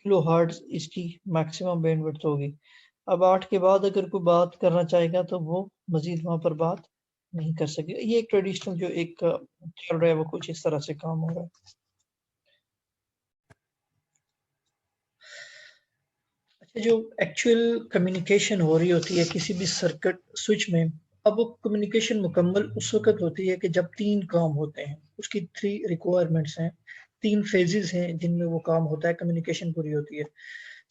किलोहर्ट्ज इसकी मैक्सिमम बैंडविड्थ होगी। अब 8 के बाद अगर कोई बात करना चाहेगा तो वो मजीद वहां पर बात नहीं कर सकेगा। ये एक ट्रेडिशनल जो एक चल रहा है वो कुछ इस तरह से काम हो रहा है। अच्छा, जो एक्चुअल कम्युनिकेशन हो रही होती है किसी भी सर्किट स्विच में, अब वो कम्युनिकेशन मुकम्मल उस वक्त होती है कि जब 3 काम होते हैं। उसकी 3 रिक्वायरमेंट्स हैं, 3 फेजेस हैं जिनमें वो काम होता है, कम्युनिकेशन पूरी होती है।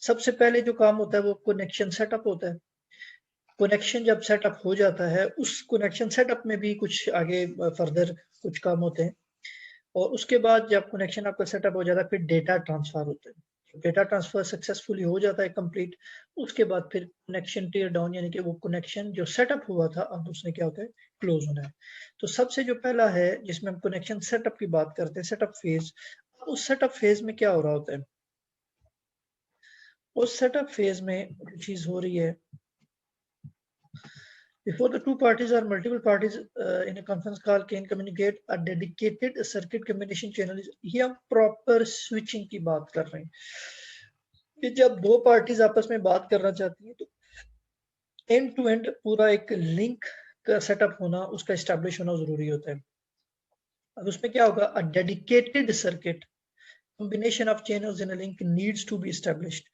सबसे पहले जो काम होता है वो कनेक्शन सेटअप होता है। कनेक्शन जब सेटअप हो जाता है, उस कनेक्शन सेटअप में भी कुछ आगे फर्दर कुछ काम होते हैं, और उसके बाद जब कनेक्शन आपका सेटअप हो जाता है फिर डेटा ट्रांसफर होता है। डेटा ट्रांसफर सक्सेसफुली हो जाता है कंप्लीट, उसके बाद फिर कनेक्शन टीयर डाउन, यानी कि वो कनेक्शन जो सेटअप हुआ था अब उसने क्या होता है क्लोज होना है। तो सबसे जो पहला है जिसमें हम कनेक्शन सेटअप की बात करते हैं, सेटअप फेज। उस सेटअप फेज में क्या हो रहा होता है, उस सेटअप फेज में चीज हो रही है, before the two parties or multiple parties in a conference call can communicate, a dedicated circuit communication channel is, ये हम प्रॉपर स्विचिंग की बात कर रहे हैं कि जब दो पार्टीज आपस में बात करना चाहती हैं तो एंड टू एंड पूरा एक लिंक का सेटअप होना, उसका एस्टेब्लिश होना जरूरी होता है। अब उसमें क्या होगा, a dedicated circuit combination of channels in a link needs to be established।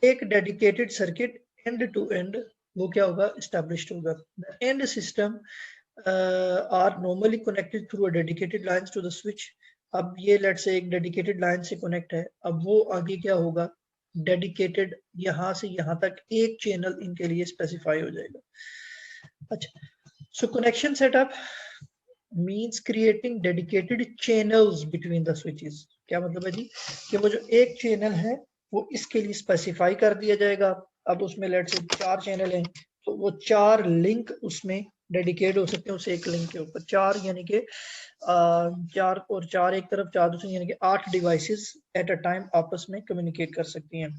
एक dedicated circuit end to end वो क्या होगा, established होगा। The end system are normally connected through a dedicated lines to the switch। अब ये let's say एक dedicated line से connect है, अब वो आगे क्या होगा, डेडिकेटेड यहां से यहां तक एक चैनल इनके लिए स्पेसिफाई हो जाएगा। अच्छा, so connection setup means creating dedicated channels between the switches. क्या मतलब है जी, कि वो जो एक चैनल है वो इसके लिए स्पेसिफाई कर दिया जाएगा। अब उसमें लेट्स से 4 चैनल हैं, तो वो 4 लिंक उसमें डेडिकेट हो सकते हैं उस एक लिंक के ऊपर। 4 यानी कि 4 और 4 एक तरफ, 4 दूसरी, यानी कि 8 डिवाइसेस एट अ टाइम आपस में कम्युनिकेट कर सकती हैं।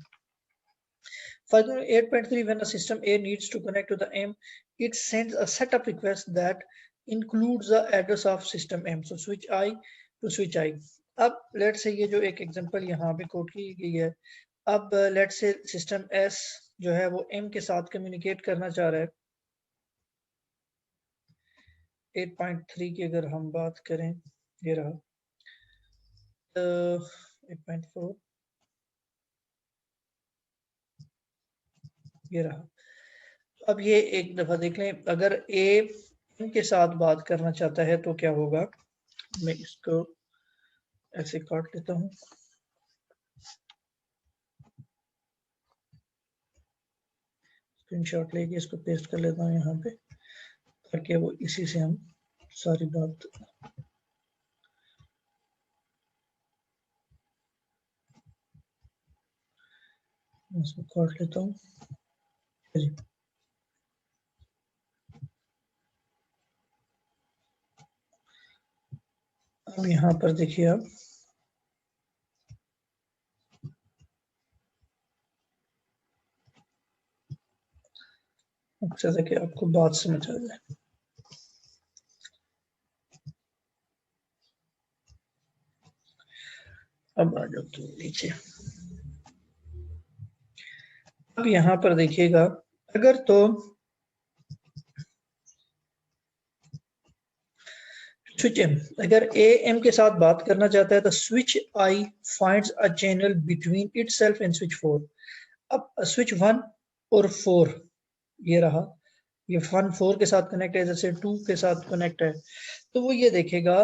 Further, 8.3, when a system A needs to connect to the M, it sends a setup request that includes the address of system M, so switch I to switch I। अब let's say ये जो एक example यहाँ पे code की गई है, अब लेट्स से सिस्टम S जो है वो M के साथ कम्युनिकेट करना चाह रहा है। 8.3 की अगर हम बात करें, ये रहा 8.4, ये रहा। अब ये एक दफा देख लें, अगर A M के साथ बात करना चाहता है तो क्या होगा, मैं इसको ऐसे काट लेता हूँ, स्क्रीनशॉट लेके इसको पेस्ट कर लेता हूँ यहाँ पे, ताकि वो इसी से हम सारी बात, इसको काट लेता हूँ जी। अब यहाँ पर देखिए आप, जैसे कि आपको बात समझ आ जाए। अब आ जाओ तो नीचे, अब यहाँ पर देखिएगा, अगर तो स्विच एम, अगर ए एम के साथ बात करना चाहता है तो switch I finds a channel between itself and switch 4। अब स्विच 1 और 4 ये रहा, ये 1 4 के साथ कनेक्ट है, जैसे 2 के साथ कनेक्ट है, तो वो ये देखेगा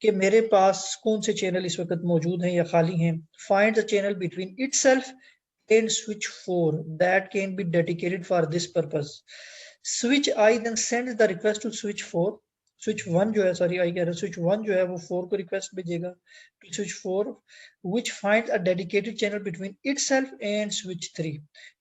कि मेरे पास कौन से चैनल इस वक्त मौजूद हैं या खाली हैं। Find the channel between itself and switch 4 that can be dedicated for this purpose। switch I then sends the request to switch 4, switch 1 जो है, सॉरी आई कह रहा हूँ, स्विच 1 जो है वो 4 को रिक्वेस्ट भेजेगा to switch 4 which finds a dedicated channel between itself and switch 3,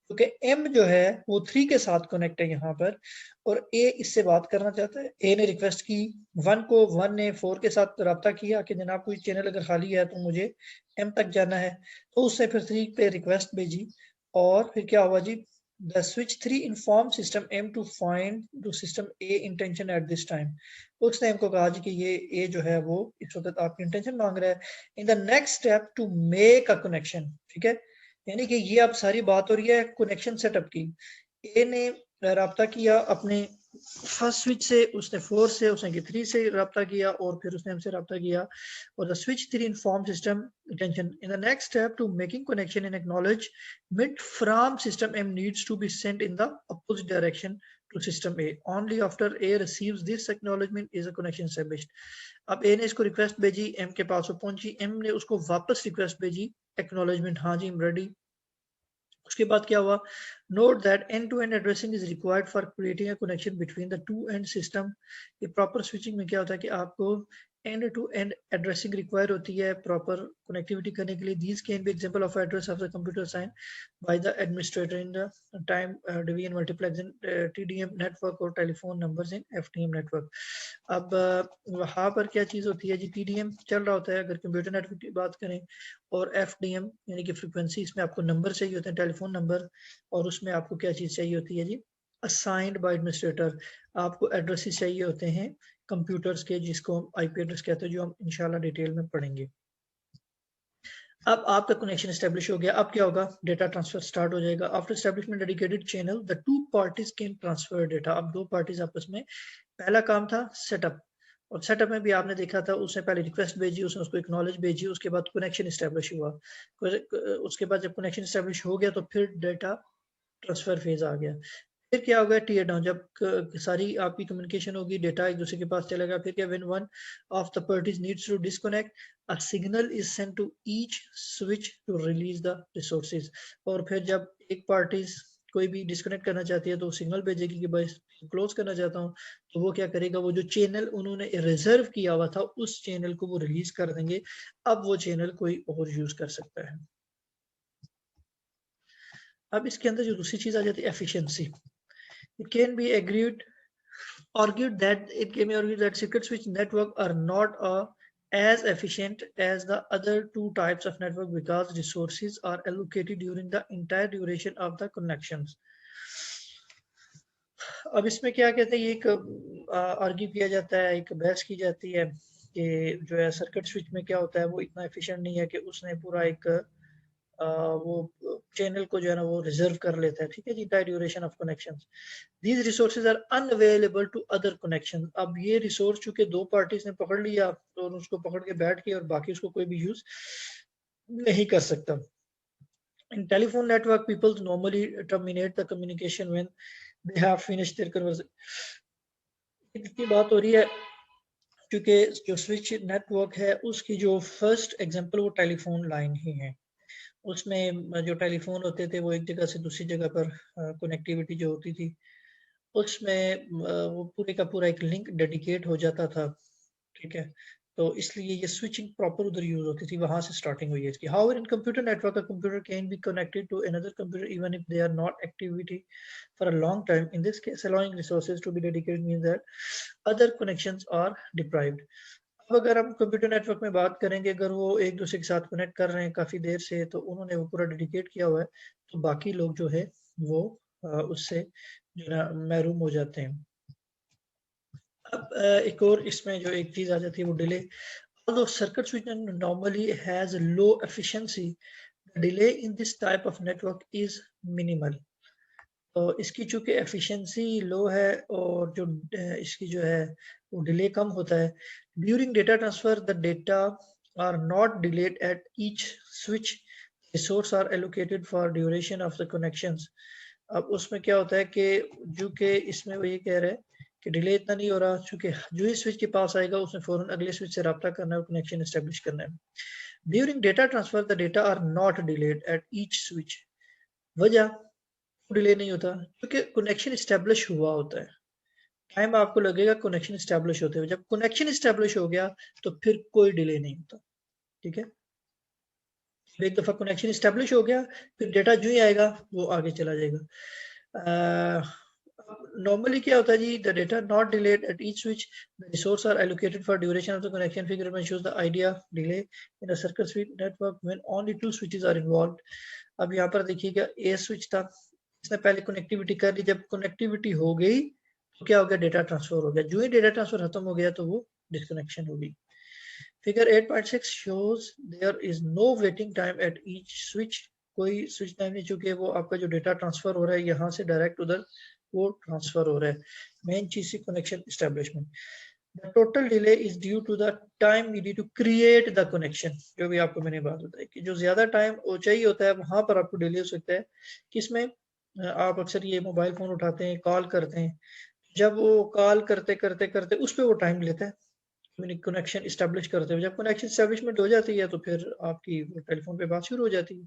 क्योंकि M जो है वो 3 के साथ कनेक्ट है यहाँ पर, और A इससे बात करना चाहता है। A ने रिक्वेस्ट की 1 को, 1 ने 4 के साथ रब्ता किया कि जनाब कोई चैनल अगर खाली है तो मुझे M तक जाना है, तो उससे फिर 3 पे रिक्वेस्ट भेजी, और फिर क्या हुआ जी, the switch 3 informed system M to find the system A intention at this time। उसने हमको कहा जी कि ये A जो है वो इस वक्त आपकी इंटेंशन मांग रहा है। in the next step to make a connection, ठीक है, यानी कि ये अब सारी बात हो रही है कनेक्शन सेटअप की। ए ने रब्ता किया अपने फर्स्ट स्विच से, उसने 4 से, उसने 3 से रब्ता किया, और फिर उसने हमसे रब्ता किया, और the switch 3 inform system attention in the next step to making connection and acknowledgement from system M needs to be sent in the opposite direction to system A। only after A receives this acknowledgement is a connection established। अब A ने इसको request भेजी, M के पास वो पहुंची, M ने उसको वापस रिक्वेस्ट भेजी एक्नॉलेजमेंट, हाँ जी रेडी। उसके बाद क्या हुआ, note that end to end addressing is required for creating a connection between the two end system. ये प्रॉपर स्विचिंग में क्या होता है कि आपको end to end addressing require होती है प्रॉपर कनेक्टिविटी करने के लिए. These can be example of address of the computer sign by the administrator in the time division multiplex in TDM network और telephone numbers in FTM network. अब वहाँ पर क्या चीज़ होती है जी, टीडीएम चल रहा होता है अगर कंप्यूटर नेटवर्क की बात करें, और एफडीएम यानी कि फ्रीक्वेंसी, इसमें आपको नंबर चाहिए होते हैं, टेलीफोन नंबर, और उसमें आपको क्या चीज़ चाहिए होती है जी, असाइंड बाय एडमिनिस्ट्रेटर. आपको एड्रेसेस चाहिए होते हैं कंप्यूटर्स के, जिसको हम आईपी एड्रेस कहते हैं, जो हम इंशाल्लाह डिटेल में पढ़ेंगे. अब आपका कनेक्शन एस्टेब्लिश हो गया. अब क्या होगा, डेटा ट्रांसफर स्टार्ट हो जाएगा. After establishment dedicated channel the two parties can transfer data. अब दो पार्टीज आपस में, पहला काम था सेटअप, और सेटअप में भी आपने देखा था, उसने पहले रिक्वेस्ट भेजी, उसने उसको एक्नॉलेज भेजी, उसके बाद कनेक्शन इस्टेब्लिश हुआ. उसके बाद जब कनेक्शन इस्टेब्लिश हो गया तो फिर डेटा ट्रांसफर फेज आ गया. फिर क्या होगा, टीयर डाउन, जब सारी आपकी कम्युनिकेशन होगी, डेटा एक दूसरे के पास चलेगा. फिर क्या, when one of the parties needs to disconnect, a signal is sent to each switch to release the resources. और फिर जब एक पार्टीज कोई भी डिस्कनेक्ट करना चाहती है तो सिग्नल भेजेगी कि भाई क्लोज करना चाहता हूँ, तो वो क्या करेगा, वो जो चैनल उन्होंने रिजर्व किया हुआ था उस चैनल को वो रिलीज कर देंगे. अब वो चैनल कोई और यूज कर सकता है. अब इसके अंदर जो दूसरी चीज आ जाती है, efficiency. It can be agreed argued that it can be argued that secret switch network are not as efficient as the other two types of network because resources are allocated during the entire duration of the connections. अब इसमें क्या कहते हैं, ये एक argue किया जाता है, एक बहस की जाती है कि जो है सर्किट स्विच में क्या होता है, वो इतना एफिशिएंट नहीं है कि उसने पूरा एक वो चैनल को जो है ना वो रिजर्व कर लेता है. ठीक है जी, entire duration of connections. These resources are unavailable to other connections. अब ये रिसोर्स चूंकि दो पार्टीज ने पकड़ लिया तो उसको पकड़ के बैठ के, और बाकी उसको कोई भी यूज नहीं कर सकता. In telephone network, people normally terminate the communication when they have finished their conversation. इसकी बात हो रही है क्योंकि जो स्विच नेटवर्क है उसकी जो फर्स्ट एग्जांपल वो टेलीफोन लाइन ही है. उसमें जो टेलीफोन होते थे वो एक जगह से दूसरी जगह पर कनेक्टिविटी जो होती थी, उसमें वो पूरे का पूरा एक लिंक डेडिकेट हो जाता था. ठीक है, तो इसलिए ये स्विचिंग प्रॉपर उधर यूज होती थी, वहां से स्टार्टिंग हुई है इसकी. However in computer network, a computer can be connected to another computer even if they are not activity for a long time. In this case allowing resources to be dedicated means that other connections are deprived. अब अगर हम computer network में बात करेंगे, अगर वो एक दूसरे के साथ कनेक्ट कर रहे हैं काफी देर से, तो उन्होंने वो पूरा डेडिकेट किया हुआ है, तो बाकी लोग जो है वो उससे जो है महरूम हो जाते हैं. अब एक और इसमें जो एक चीज आ जाती है वो delay. Although circuit switching normally has low efficiency, the delay in this type of network is minimal. तो इसकी चूंकि एफिशिएंसी लो है और जो इसकी जो है वो डिले कम होता है. During data transfer the data are not delayed at each switch. Resource are allocated for duration of the connections. अब उसमें क्या होता है कि जो कि इसमें वो ये कह रहे हैं कि डिले इतना नहीं हो रहा, चूंकि जो ही स्विच के पास आएगा उसने फौरन अगले स्विच से रब्ता करना है और कनेक्शन एस्टेब्लिश करना है. During data transfer the data are not delayed at each switch. वजह डिले नहीं होता क्योंकि कनेक्शन एस्टेब्लिश हुआ होता है. टाइम आपको लगेगा कनेक्शन एस्टेब्लिश होते हुए. जब कनेक्शन एस्टेब्लिश हो गया तो फिर कोई डिले नहीं होता. ठीक है, एक दफा कनेक्शन एस्टेब्लिश हो गया फिर डेटा जो ही आएगा वो आगे चला जाएगा. नॉर्मली क्या होता है जी, the data not delayed at each switch, the resource are allocated for duration of the connection. Figure में shows the idea delay in a circuit switch network when only two switches are involved. अब यहाँ पर देखिएगा, ए switch था, इसने पहले connectivity कर ली. जब कनेक्टिविटी हो गई तो क्या हो गया, डेटा ट्रांसफर हो गया. जो ही डेटा ट्रांसफर खत्म हो गया तो वो डिस्कनेक्शन हो गई. Figure 8.6 shows there is no waiting time at each switch. कोई स्विच टाइम नहीं, चूंकि वो आपका जो डेटा ट्रांसफर हो रहा है यहाँ से डायरेक्ट उधर वो ट्रांसफर हो रहा है. मेन चीज connection establishment. The total delay is due to the time needed to create the connection. जो भी आपको मैंने बात बताई कि जो ज्यादा टाइम चाहिए होता है वहां पर आपको डिले हो सकता है. किसमें, आप अक्सर ये मोबाइल फोन उठाते हैं, कॉल करते हैं, जब वो कॉल करते करते करते उस पर वो टाइम लेता है कनेक्शन इस्टेब्लिश करते हुए. जब कनेक्शन इस्टेब्लिशमेंट हो जाती है तो फिर आपकी टेलीफोन पे बात शुरू हो जाती है.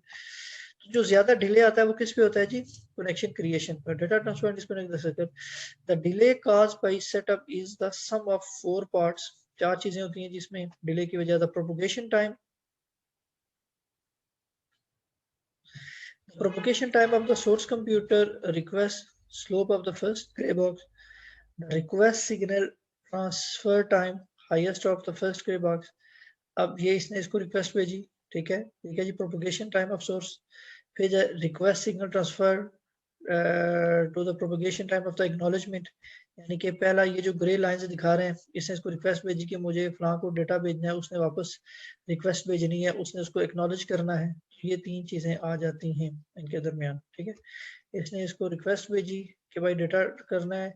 तो जो ज्यादा डिले आता है वो किस पे होता है जी, कनेक्शन क्रिएशन पर. Data transfer disconnect the circuit. The delay caused by setup is the sum of four parts. 4 चीजें होती हैं जिसमें डिले की वजह, the propagation time, propagation time of the source computer request, slope of the first gray box, the request signal transfer time, highest of the first gray box. अब ये इसने इसको रिक्वेस्ट भेजी, ठीक है जी, प्रोपोगेशन टाइम ऑफ सोर्स, फिर request signal transfer to the propagation time of the acknowledgement, यानी कि पहला ये जो ग्रे लाइन से दिखा रहे हैं, इसने इसको रिक्वेस्ट भेजी कि मुझे फलां को डेटा भेजना है, उसने वापस रिक्वेस्ट भेजनी है, उसने उसको एक्नॉलेज करना है, ये 3 चीजें आ जाती हैं इनके दरमियान, ठीक है। इसने इसको रिक्वेस्ट भेजी कि भाई डेटा करना है,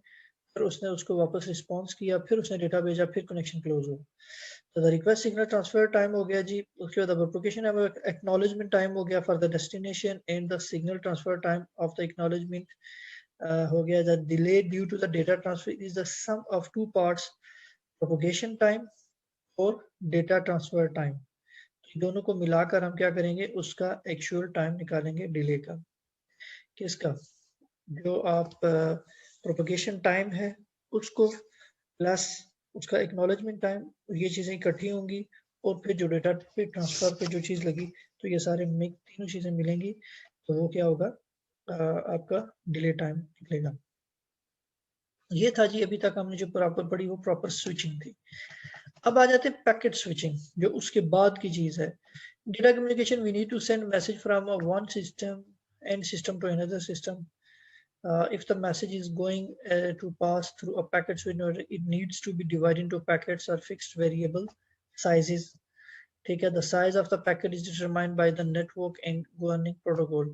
फिर उसने उसको वापस रिस्पॉन्स किया, फिर उसने डेटा भेजा, फिर कनेक्शन क्लोज हो। तो the request signal transfer time हो गया जी, उसके बाद प्रोपोगेशन एक्नॉलेजमेंट टाइम हो गया for the destination, and the signal transfer time of the acknowledgement हो गया। The delay due to the data transfer is the sum of 2 parts, propagation time और data transfer time. दोनों को मिलाकर हम क्या करेंगे, उसका एक्चुअल टाइम निकालेंगे डिले का। किसका? जो आप प्रोपोगेशन टाइम है उसको प्लस उसका एक्नॉलेजमेंट टाइम, ये चीजें इकट्ठी होंगी, और फिर जो डेटा पे ट्रांसफर पे जो चीज लगी, तो ये सारे तीनों चीजें मिलेंगी, तो वो क्या होगा, आपका डिले टाइम निकलेगा। ये था जी अभी तक हमने जो प्रॉपर पढ़ी, वो प्रॉपर स्विचिंग थी। अब आ जाते हैं पैकेट स्विचिंग, जो उसके बाद की चीज है। Data communication, we need to send message from one system and system to another system. If the message is going to pass through a packet switch, it needs to be divided into packets or fixed variable sizes. ठीक है, the size of the packet is determined by the network and governing protocol.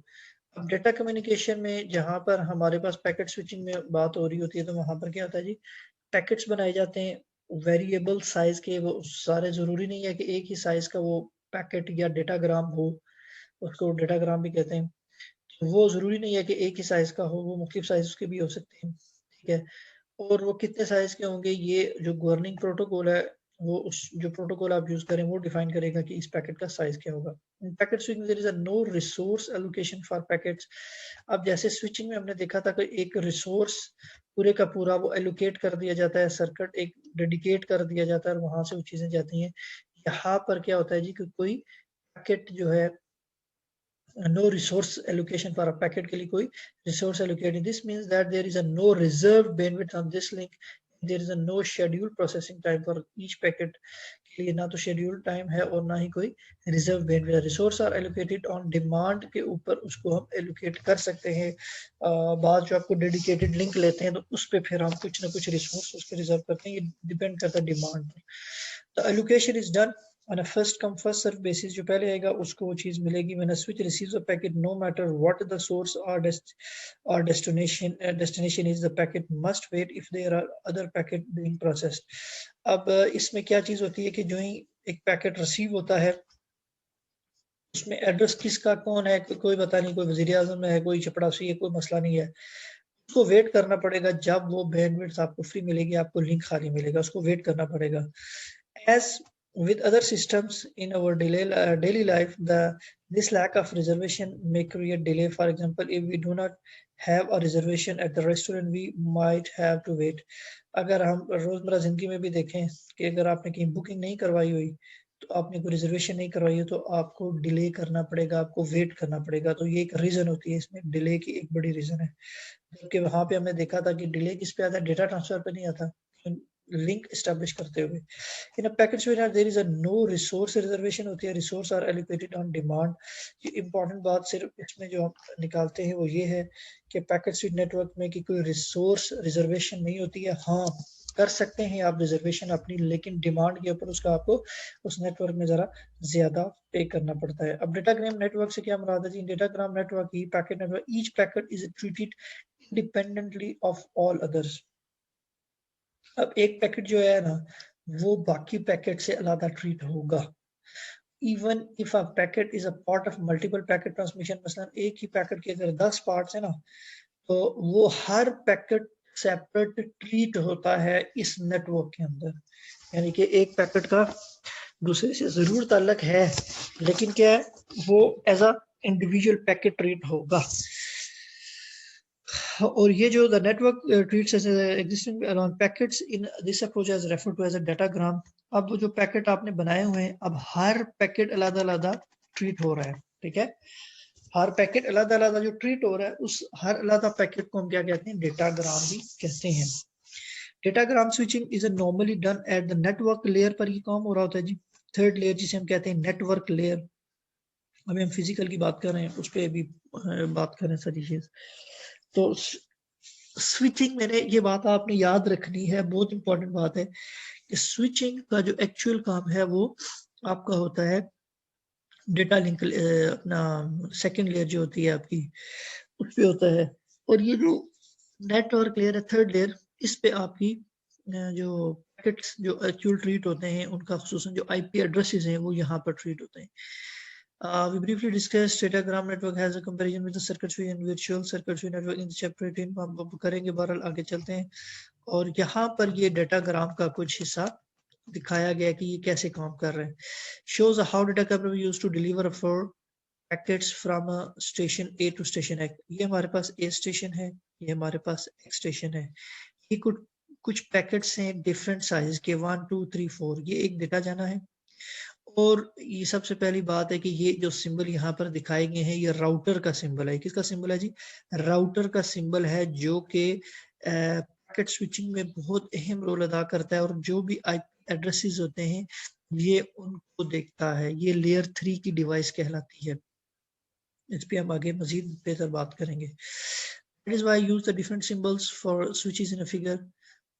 अब data communication में जहां पर हमारे पास packet switching में बात हो रही होती है, तो वहां पर क्या होता है जी, पैकेट्स बनाए जाते हैं वेरिएबल साइज के। वो सारे जरूरी नहीं है कि एक ही साइज का वो पैकेट या डेटाग्राम हो, उसको डेटाग्राम भी कहते हैं। वो जरूरी नहीं है कि एक ही साइज का हो, वो मुख्तलिफ साइज के भी हो सकते हैं, ठीक है। और वो कितने साइज के होंगे, ये जो गवर्निंग प्रोटोकॉल है, वो उस जो प्रोटोकॉल आप यूज करें वो डिफाइन करेगा कि इस पैकेट का साइज क्या होगा। In packet switching there is a no resource allocation for packets. अब जैसे स्विचिंग में हमने देखा था कि एक रिसोर्स पूरे का पूरा वो एलोकेट कर दिया जाता है, सर्किट एक डेडिकेट कर दिया जाता है और वहां से वो चीजें जाती हैं। यहाँ पर क्या होता है जी कि कोई पैकेट जो है, no resource allocation for a packet के लिए कोई resource allocated. This means that there is a no reserved bandwidth on this link. There is a no scheduled processing time for each packet के लिए, ना तो schedule time है और ना ही कोई reserve bandwidth. Resource are allocated on demand के ऊपर उसको हम allocate कर सकते हैं। बाद जो आपको dedicated link लेते हैं तो उस पे फिर हम कुछ ना कुछ resource उसके reserve करते हैं, ये depend करता है demand पर। The allocation is done on a first come first serve basis. जो पहले आएगा उसको वो चीज मिलेगी। When a switch receives a packet, no matter what the source or destination is, the packet must wait if there are other packet being processed. अब इसमें क्या चीज होती है कि जो ही एक पैकेट रिसीव होता है, उसमें एड्रेस किसका कौन है कोई पता नहीं, कोई वजीर आजम में है, कोई चपड़ासी है, कोई मसला नहीं है। उसको वेट करना पड़ेगा, जब वो बैंडविड्थ आपको फ्री मिलेगी, आपको लिंक खाली मिलेगा, उसको वेट करना पड़ेगा। As with other systems in our daily life, this lack of reservation may create delay. For example, if we do not have a reservation at the restaurant, we might have to wait. अगर हम रोजमर्रा जिंदगी में भी देखें कि अगर आपने कहीं बुकिंग नहीं करवाई हुई, तो आपने कोई रिजर्वेशन नहीं करवाई हो, तो आपको डिले करना पड़ेगा, आपको वेट करना पड़ेगा। तो ये एक रीजन होती है, इसमें डिले की एक बड़ी रीजन है। जबकि वहां पे हमने देखा था कि डिले किस पे आता है, डेटा ट्रांसफर पे नहीं आता, लिंक एस्टेब्लिश करते हुए। In a packet switch there is a no resource reservation होती है, resource are allocated on demand. ये इंपॉर्टेंट बात सिर्फ इसमें जो हम निकालते हैं वो ये है कि पैकेट स्विच नेटवर्क में कि कोई रिसोर्स रिजर्वेशन नहीं होती है। हाँ, कर सकते हैं आप रिजर्वेशन अपनी, लेकिन डिमांड के ऊपर उसका आपको उस नेटवर्क में जरा ज्यादा पे करना पड़ता है। अब डेटाग्राम नेटवर्क से क्या मुराद है जी? डेटाग्राम नेटवर्क ही packet network, each packet is treated independently of all others. अब एक पैकेट जो है ना, वो बाकी पैकेट से अलग ट्रीट होगा। Even if a packet is a part of multiple packet transmission, मसलन एक ही पैकेट के अगर 10 पार्ट्स है ना, तो वो हर पैकेट सेपरेट ट्रीट होता है इस नेटवर्क के अंदर। यानी कि एक पैकेट का दूसरे से जरूर ताल्लुक है, लेकिन क्या है, वो as a individual packet treat होगा। और ये जो the network treats as existing around packets in this approach as refer to as a datagram. अब वो जो पैकेट आपने बनाए हुए हैं, अब हर पैकेट अलग-अलग ट्रीट हो रहा है, ठीक है। हर पैकेट अलग-अलग जो ट्रीट हो रहा है, उस हर अलग पैकेट को हम क्या कहते हैं, डेटाग्राम भी कहते हैं। Datagram switching is normally done at the network layer पर ये काम हो रहा होता है जी। थर्ड लेयर जिसे हम कहते हैं नेटवर्क लेयर, अभी हम फिजिकल की बात कर रहे हैं, उस पर अभी बात करें सारी चीज। तो स्विचिंग, मैंने ये बात आपने याद रखनी है, बहुत इंपॉर्टेंट बात है कि स्विचिंग का जो एक्चुअल काम है वो आपका होता है डेटा लिंक, अपना सेकंड लेयर जो होती है आपकी, उस पे होता है। और ये जो नेटवर्क लेयर है, थर्ड लेयर, इस पे आपकी जो पैकेट्स जो एक्चुअल ट्रीट होते हैं, उनका खुसूसन जो आईपी एड्रेसेस हैं वो यहाँ पर ट्रीट होते हैं। We briefly discussed datagram network has a comparison with the circuit tree and virtual circuit tree network in chapter 18। हम करेंगे, बहरहाल आगे चलते हैं। और यहाँ पर ये डेटाग्राम का कुछ हिस्सा दिखाया गया कि ये कैसे काम कर रहे हैं। Shows how datagram used to deliver for packets from a station A to station X। ये हमारे पास A स्टेशन है, ये हमारे पास X स्टेशन है। ये कुछ पैकेट्स हैं डिफरेंट साइज के, 1 2 3 4, ये एक डेटा जाना है। और ये सबसे पहली बात है कि ये जो सिंबल यहाँ पर दिखाए गए हैं, ये राउटर का सिंबल है। किसका सिंबल है जी? राउटर का सिंबल है, जो कि पैकेट स्विचिंग में बहुत अहम रोल अदा करता है। और जो भी आईपी एड्रेसेस होते हैं, ये उनको देखता है। ये लेयर 3 की डिवाइस कहलाती है। इस पे हम आगे मजीद बेहतर बात करेंगे। That is why I use the different symbols for switches in a figure।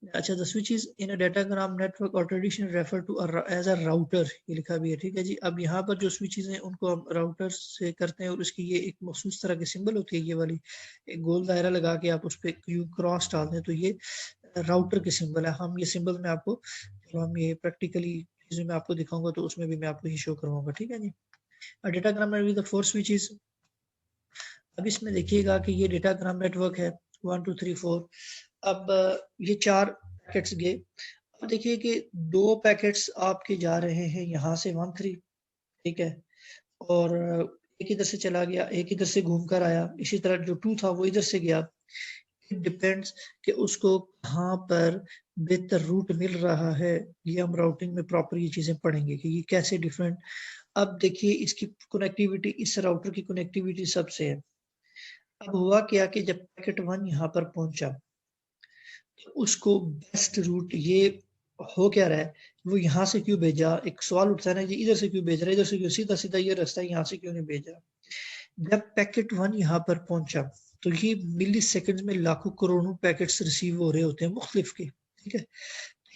अच्छा, the switches in a datagram network or traditionally refer to as a router, ये लिखा भी है, ठीक है जी। अब यहाँ पर जो switches हैं उनको हम राउटर से करते हैं, और उसकी ये एक मखसूस तरह की सिंबल होती है, ये वाली एक गोल दायरा लगा के आप उस पर क्यू क्रॉस डाल दें तो ये राउटर की सिंबल है। हम ये सिंबल में आपको, जब हम ये प्रैक्टिकली चीज़ें मैं आपको दिखाऊंगा तो उसमें भी मैं आपको ये शो करवाऊंगा, ठीक है जी। डेटाग्राम में द 4 स्विचेस। अब इसमें देखिएगा कि ये डेटाग्राम नेटवर्क है 1 2 3 4। अब ये 4 पैकेट्स गए। अब देखिए कि 2 पैकेट्स आपके जा रहे हैं यहाँ से 1 3, ठीक है, और एक इधर से चला गया, एक इधर से घूम कर आया। इसी तरह जो 2 था वो इधर से गया। इट डिपेंड्स कि उसको कहाँ पर बेहतर रूट मिल रहा है। ये हम राउटिंग में प्रॉपर ये चीजें पढ़ेंगे कि ये कैसे डिफरेंट। अब देखिए इसकी कनेक्टिविटी, इस राउटर की कनेक्टिविटी सबसे है। अब हुआ क्या कि जब पैकेट 1 यहाँ पर पहुंचा तो उसको बेस्ट रूट ये हो क्या रहा है, वो यहाँ से क्यों भेजा। एक सवाल उठता है ना जी, इधर से क्यों भेज रहा है, इधर से क्यों, सीधा सीधा ये रास्ता है, यहाँ से क्यों नहीं भेजा। जब पैकेट 1 यहाँ पर पहुंचा तो ये मिली सेकेंड में लाखों करोड़ों पैकेट्स रिसीव हो रहे होते हैं मुख्तलिफ के, ठीक है।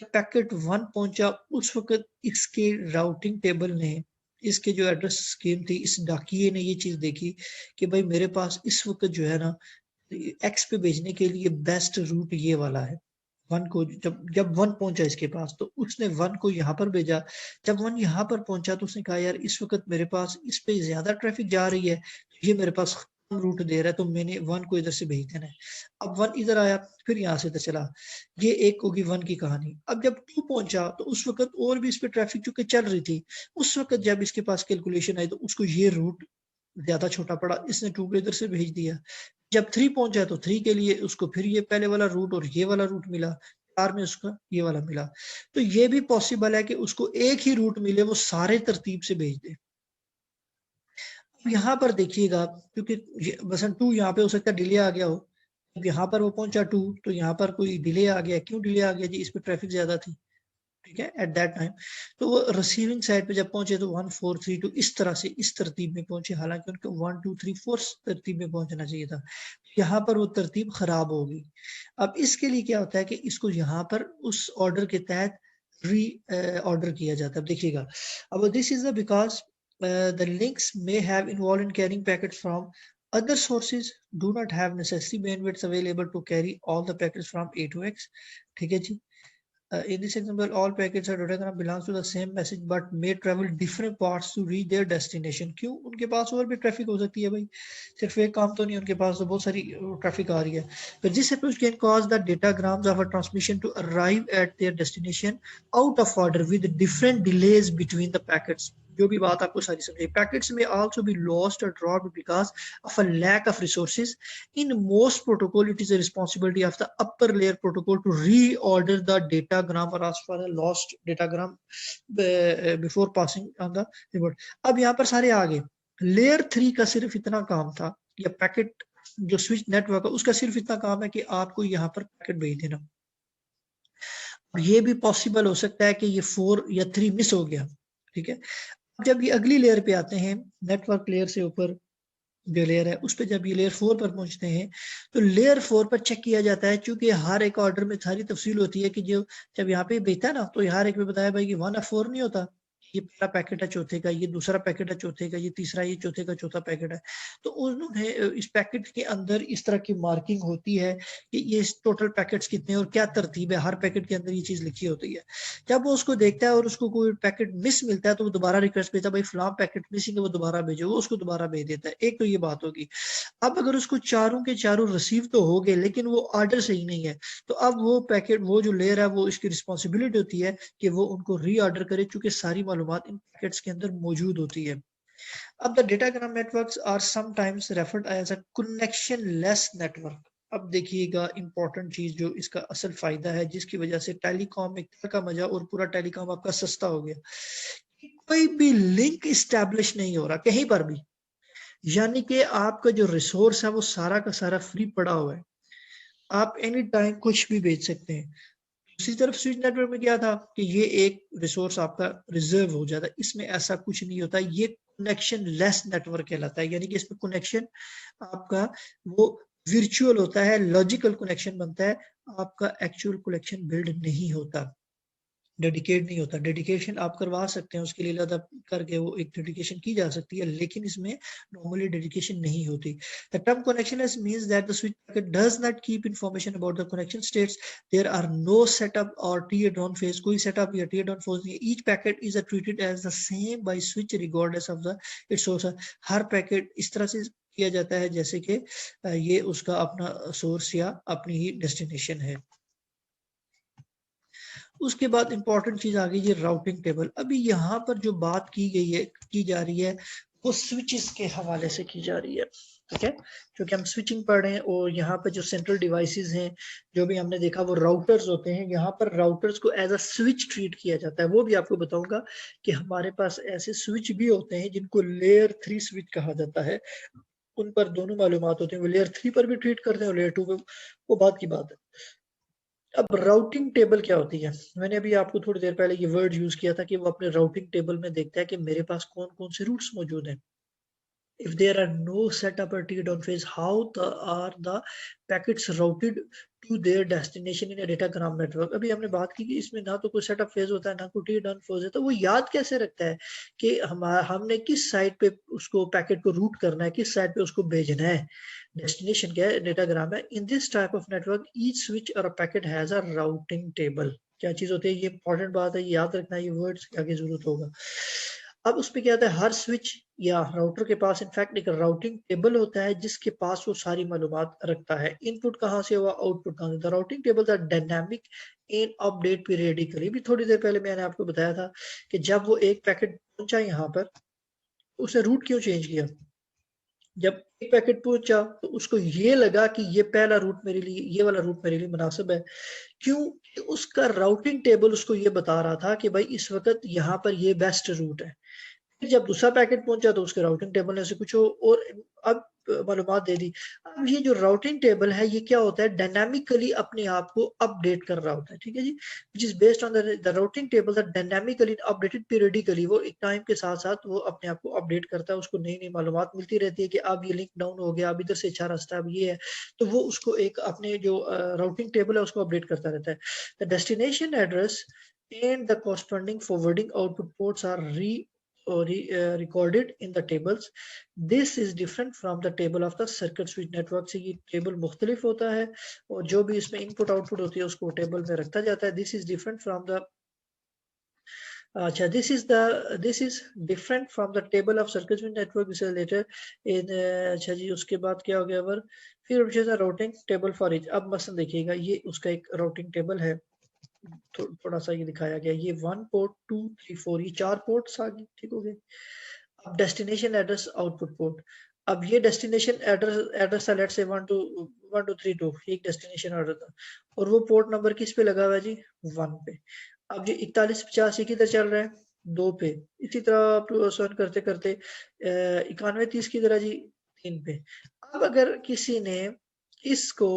पैकेट 1 पहुंचा, उस वक्त इसके राउटिंग टेबल ने, इसके जो एड्रेस स्कीम थी, इस डाकिये ने ये चीज देखी कि भाई मेरे पास इस वक्त जो है ना एक्स पे भेजने के लिए बेस्ट रूट ये वाला है। 1 को जब 1 पहुंचा इसके पास तो उसने 1 को यहाँ पर भेजा। जब 1 यहाँ पर पहुंचा तो उसने कहा यार इस वक्त मेरे पास इस पे ज्यादा ट्रैफिक जा रही है, ये मेरे पास कम रूट दे रहा है, तो मैंने 1 को इधर से भेज देना है। अब 1 इधर आया, फिर यहाँ से इधर चला। ये एक होगी 1 की कहानी। अब जब 2 पहुंचा तो उस वक्त और भी इस पे ट्रैफिक चूंकि चल रही थी, उस वक्त जब इसके पास कैलकुलेशन आई तो उसको ये रूट ज्यादा छोटा पड़ा, इसने 2 को इधर से भेज दिया। जब 3 पहुंचा तो 3 के लिए उसको फिर ये पहले वाला रूट और ये वाला रूट मिला, 4 में उसका ये वाला मिला। तो ये भी पॉसिबल है कि उसको एक ही रूट मिले, वो सारे तरतीब से भेज दे। अब यहाँ पर देखिएगा, क्योंकि बसन 2 यहाँ पे हो सकता है डिले आ गया हो। अब यहाँ पर वो पहुंचा 2 तो यहाँ पर कोई डिले आ गया। क्यों डिले आ गया जी? इस पे ट्रैफिक ज्यादा थी, ठीक है, एट दैट टाइम। तो वो रिसीविंग साइड पे जब पहुंचे तो 1 4 3 2 इस तरह से इस तरतीब में पहुंचे, हालांकि उनको 1 2 3 4 तरतीब में पहुंचना चाहिए था। यहाँ पर वो तरतीब खराब होगी। अब इसके लिए क्या होता है कि इसको यहाँ पर उस ऑर्डर के तहत री ऑर्डर किया जाता है। अब देखिएगा, अब this is because the links may have involve in carrying packets from other sources do not have necessary bandwidth available to carry all the packets from A to X, ठीक है जी। In this example, all packets or datagram belongs to the same message but may travel different paths to reach their destination। क्यों? उनके पास और भी traffic हो सकती है भाई, सिर्फ एक काम तो नहीं, उनके पास तो बहुत सारी ट्रैफिक आ रही है। But this approach can cause the datagrams of a transmission to arrive at their destination out of order with different delays between the packets। जो भी बात आपको सारी समझाई। पैकेट्स में आल्सो बी लॉस्ट और dropped because of a lack of resources in most protocol it is a responsibility of the upper layer protocol to reorder the datagram और ask for the lost datagram before passing on the report. अब यहाँ पर सारे आ गए। Layer 3 का सिर्फ इतना काम था, या पैकेट जो स्विच नेटवर्क है उसका सिर्फ इतना काम है कि आपको यहाँ पर पैकेट भेज देना। और ये भी पॉसिबल हो सकता है कि ये 4 या 3 मिस हो गया, ठीक है। जब ये अगली लेयर पे आते हैं, नेटवर्क लेयर से ऊपर जो लेयर है उस पर जब ये लेयर 4 पर पहुंचते हैं तो लेयर 4 पर चेक किया जाता है, क्योंकि हर एक ऑर्डर में सारी तफसील होती है कि जो जब यहाँ पे भेजता है ना तो हर एक में बताया भाई कि 1 of 4 नहीं होता, ये पहला पैकेट है चौथे का, ये दूसरा पैकेट है चौथे का, ये तीसरा, ये चौथे का चौथा पैकेट है। तो उन्होंने इस पैकेट के अंदर इस तरह की मार्किंग होती है कि ये टोटल पैकेट्स कितने और क्या तरतीब है, हर पैकेट के अंदर ये चीज लिखी होती है। जब वो उसको देखता है और उसको कोई पैकेट मिस मिलता है तो वो दोबारा रिक्वेस्ट भेजता है, भाई फलां पैकेट मिसिंग है वो दोबारा भेजो, वो उसको दोबारा भेज देता है। एक तो ये बात होगी। अब अगर उसको चारों के चारों रिसीव तो हो गए लेकिन वो ऑर्डर सही नहीं है, तो अब वो पैकेट, वो जो लेयर है वो इसकी रिस्पॉन्सिबिलिटी होती है कि वो उनको रीऑर्डर करे, चूंकि सारी मालूमात इन पैकेट्स के अंदर मौजूद होती है। अब the datagram networks are sometimes referred as a connection less network. अब देखिएगा इंपॉर्टेंट चीज जो इसका असल फायदा है, जिसकी वजह से टेलीकॉम एक तरह का मजा और पूरा टेलीकॉम आपका सस्ता हो गया। कोई भी लिंक इस्टेब्लिश नहीं हो रहा कहीं पर भी, यानी कि आपका जो रिसोर्स है वो सारा का सारा फ्री पड़ा हुआ है, आप एनी टाइम कुछ भी भेज सकते हैं। दूसरी तरफ स्विच नेटवर्क में क्या था कि ये एक रिसोर्स आपका रिजर्व हो जाता है, इसमें ऐसा कुछ नहीं होता, ये कनेक्शन लेस नेटवर्क कहलाता है, यानी कि इसमें कनेक्शन आपका वो वर्चुअल होता है, लॉजिकल कनेक्शन बनता है, आपका एक्चुअल कनेक्शन बिल्ड नहीं होता, डेडिकेट नहीं होता। डेडिकेशन आप करवा सकते हैं, उसके लिए अलग करके वो एक डेडिकेशन की जा सकती है, लेकिन इसमें नॉर्मली डेडिकेशन नहीं होती। The term connectionless means that the switch packet does not keep information about the connection states, there are no setup और टीयर डाउन फेज, कोई सेटअप या टीयर डाउन फेज नहीं। Each packet is treated as the same by switch regardless of the its source. हर packet इस तरह से किया जाता है जैसे कि ये उसका अपना सोर्स या अपनी ही डेस्टिनेशन है। उसके बाद इंपॉर्टेंट चीज आ गई ये राउटिंग टेबल। अभी यहाँ पर जो बात की गई है, की जा रही है, वो स्विचेस के हवाले से की जा रही है, ठीक है, क्योंकि हम स्विचिंग पढ़ रहे हैं और यहाँ पर जो सेंट्रल डिवाइसेस हैं जो भी हमने देखा वो राउटर्स होते हैं। यहाँ पर राउटर्स को एज अ स्विच ट्रीट किया जाता है। वो भी आपको बताऊंगा कि हमारे पास ऐसे स्विच भी होते हैं जिनको लेयर 3 स्विच कहा जाता है, उन पर दोनों मालूमात होते हैं, वो लेयर 3 पर भी ट्रीट करते हैं और लेयर 2 पे, वो बात की बात है। अब राउटिंग टेबल क्या होती है, मैंने अभी आपको थोड़ी देर पहले ये वर्ड यूज किया था कि वो अपने राउटिंग टेबल में देखता है कि मेरे पास कौन कौन से रूट्स मौजूद हैं। If there are no setup or tear down phase, how are the packets routed to their destination in a datagram network? अभी हमने बात की कि इसमें ना तो कोई सेटअप फेज होता है ना कोई टीयर डाउन फेज है, तो वो याद कैसे रखता है कि हमने किस साइड पे उसको पैकेट को रूट करना है, किस साइड पे उसको भेजना है, डेस्टिनेशन क्या है, डेटाग्राम है। In this type of network each switch और packet has a routing table. क्या चीज होती है, ये इंपॉर्टेंट बात है, याद रखना, ये वर्ड्स के आगे जरूरत होगा। अब उसमें क्या होता है, हर स्विच या राउटर के पास इनफैक्ट एक राउटिंग टेबल होता है जिसके पास वो सारी मालूमात रखता है। इनपुट कहाँ से हुआ, आउटपुट कहाँ से। The routing table are dynamic in update periodically. भी थोड़ी देर पहले मैंने आपको बताया था कि जब वो एक पैकेट पहुंचा यहाँ पर, उसने रूट क्यों चेंज किया। जब एक पैकेट पहुंचा तो उसको ये लगा कि ये पहला रूट मेरे लिए, ये वाला रूट मेरे लिए मुनासिब है, क्यों, उसका राउटिंग टेबल उसको ये बता रहा था कि भाई इस वक्त यहाँ पर ये बेस्ट रूट है। फिर जब दूसरा पैकेट पहुंचा तो उसके राउटिंग टेबल ने से कुछ और अब मालूमात दे दी। अब ये जो राउटिंग टेबल है ये क्या होता है, डायनामिकली अपने आप को अपडेट कर रहा होता है, ठीक है जी, which is based on the routing table that dynamically updated periodically. वो एक टाइम के साथ साथ वो अपने आप को अपडेट करता है, उसको नई नई मालूमात मिलती रहती है कि अब ये लिंक डाउन हो गया, अब इधर से अच्छा रास्ता, अब ये है, तो वो उसको एक अपने जो राउटिंग टेबल है उसको अपडेट करता रहता है। The destination address and the corresponding forwarding output ports are recorded in the tables. This is different from the table of the circuit switch network। से ये टेबल मुख्तलिफ होता है और जो भी इसमें इनपुट आउटपुट होती है उसको टेबल में रखा जाता है। This is different from the अच्छा, this is different from the table of circuit switch network which is later in अच्छा जी, उसके बाद क्या हो गया, फिर which is a routing table for each। अब मसलन देखिएगा, ये उसका एक राउटिंग टेबल है, थोड़ा सा ये दिखाया गया, ये 1 पोर्ट 2 3 4 ये 4 पोर्ट्स आ गए, ठीक हो गए। अब डेस्टिनेशन एड्रेस आउटपुट पोर्ट, अब ये डेस्टिनेशन एड्रेस सेलेक्ट से 1 2 3 2 एक डेस्टिनेशन ऑर्डर था और वो पोर्ट नंबर किस पे लगा हुआ है जी 1 पे। अब जो 4150 किधर चल रहा है 2 पे, इसी तरह आप सर्च करते करते 9130 की तरह जी 3 पे। अब अगर किसी ने इसको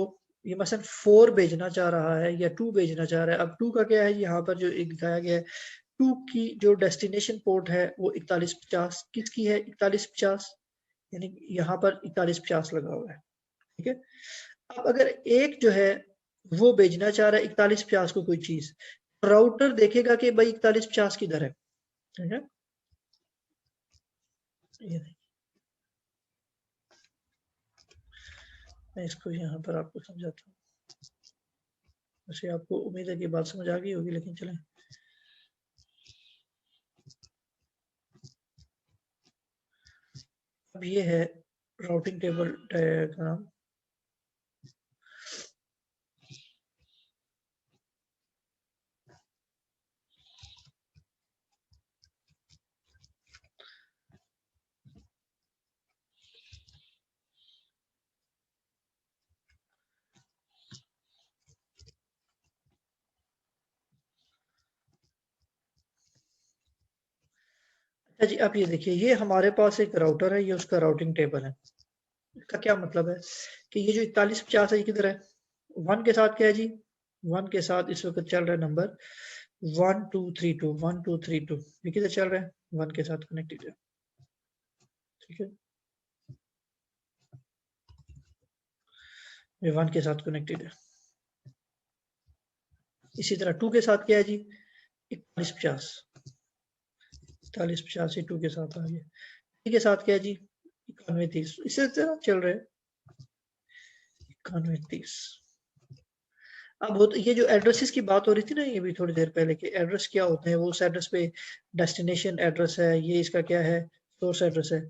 ये मसलन 4 भेजना चाह रहा है या 2 भेजना चाह रहा है, अब 2 का क्या है यहाँ पर जो एक दिखाया गया है 2 की जो डेस्टिनेशन पोर्ट है वो 4150 किसकी है 4150, यानी यहाँ पर 4150 लगा हुआ है, ठीक है। अब अगर एक जो है वो भेजना चाह रहा है 4150 को कोई चीज, राउटर देखेगा कि भाई 4150 किधर है, ठीक है। ये मैं इसको यहाँ पर आपको समझाता हूँ, वैसे आपको उम्मीद है कि बात समझ आ गई होगी, लेकिन चलें। अब ये है राउटिंग टेबल डायग्राम। अच्छा जी, अब ये देखिए, ये हमारे पास एक राउटर है, ये उसका राउटिंग टेबल है। इसका क्या मतलब है कि ये जो 4150 है ये किधर है 1 के साथ क्या है जी 1 के साथ इस वक्त चल रहा है नंबर 1232 1232, ये किधर चल रहा है 1 के साथ कनेक्टेड है, ठीक है। ये 1 के साथ कनेक्टेड है। इसी तरह 2 के साथ क्या है जी 4150, 4150 2 के साथ आ गया। 3 के साथ क्या है जी 9130, इसी तरह चल रहे हैं 9130। अब ये जो एड्रेसेस की बात हो रही थी ना ये भी थोड़ी देर पहले कि एड्रेस क्या होते हैं, वो उस एड्रेस पे डेस्टिनेशन एड्रेस है, ये इसका क्या है सोर्स एड्रेस है।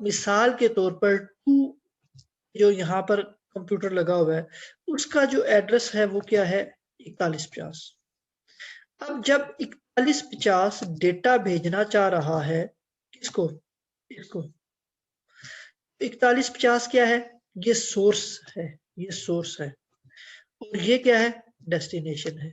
मिसाल के तौर पर 2 जो यहाँ पर कंप्यूटर लगा हुआ है उसका जो एड्रेस है वो क्या है 4150। अब जब 4150 डेटा भेजना चाह रहा है किसको, इसको 4150 क्या है ये सोर्स है, ये सोर्स है और ये क्या है डेस्टिनेशन है।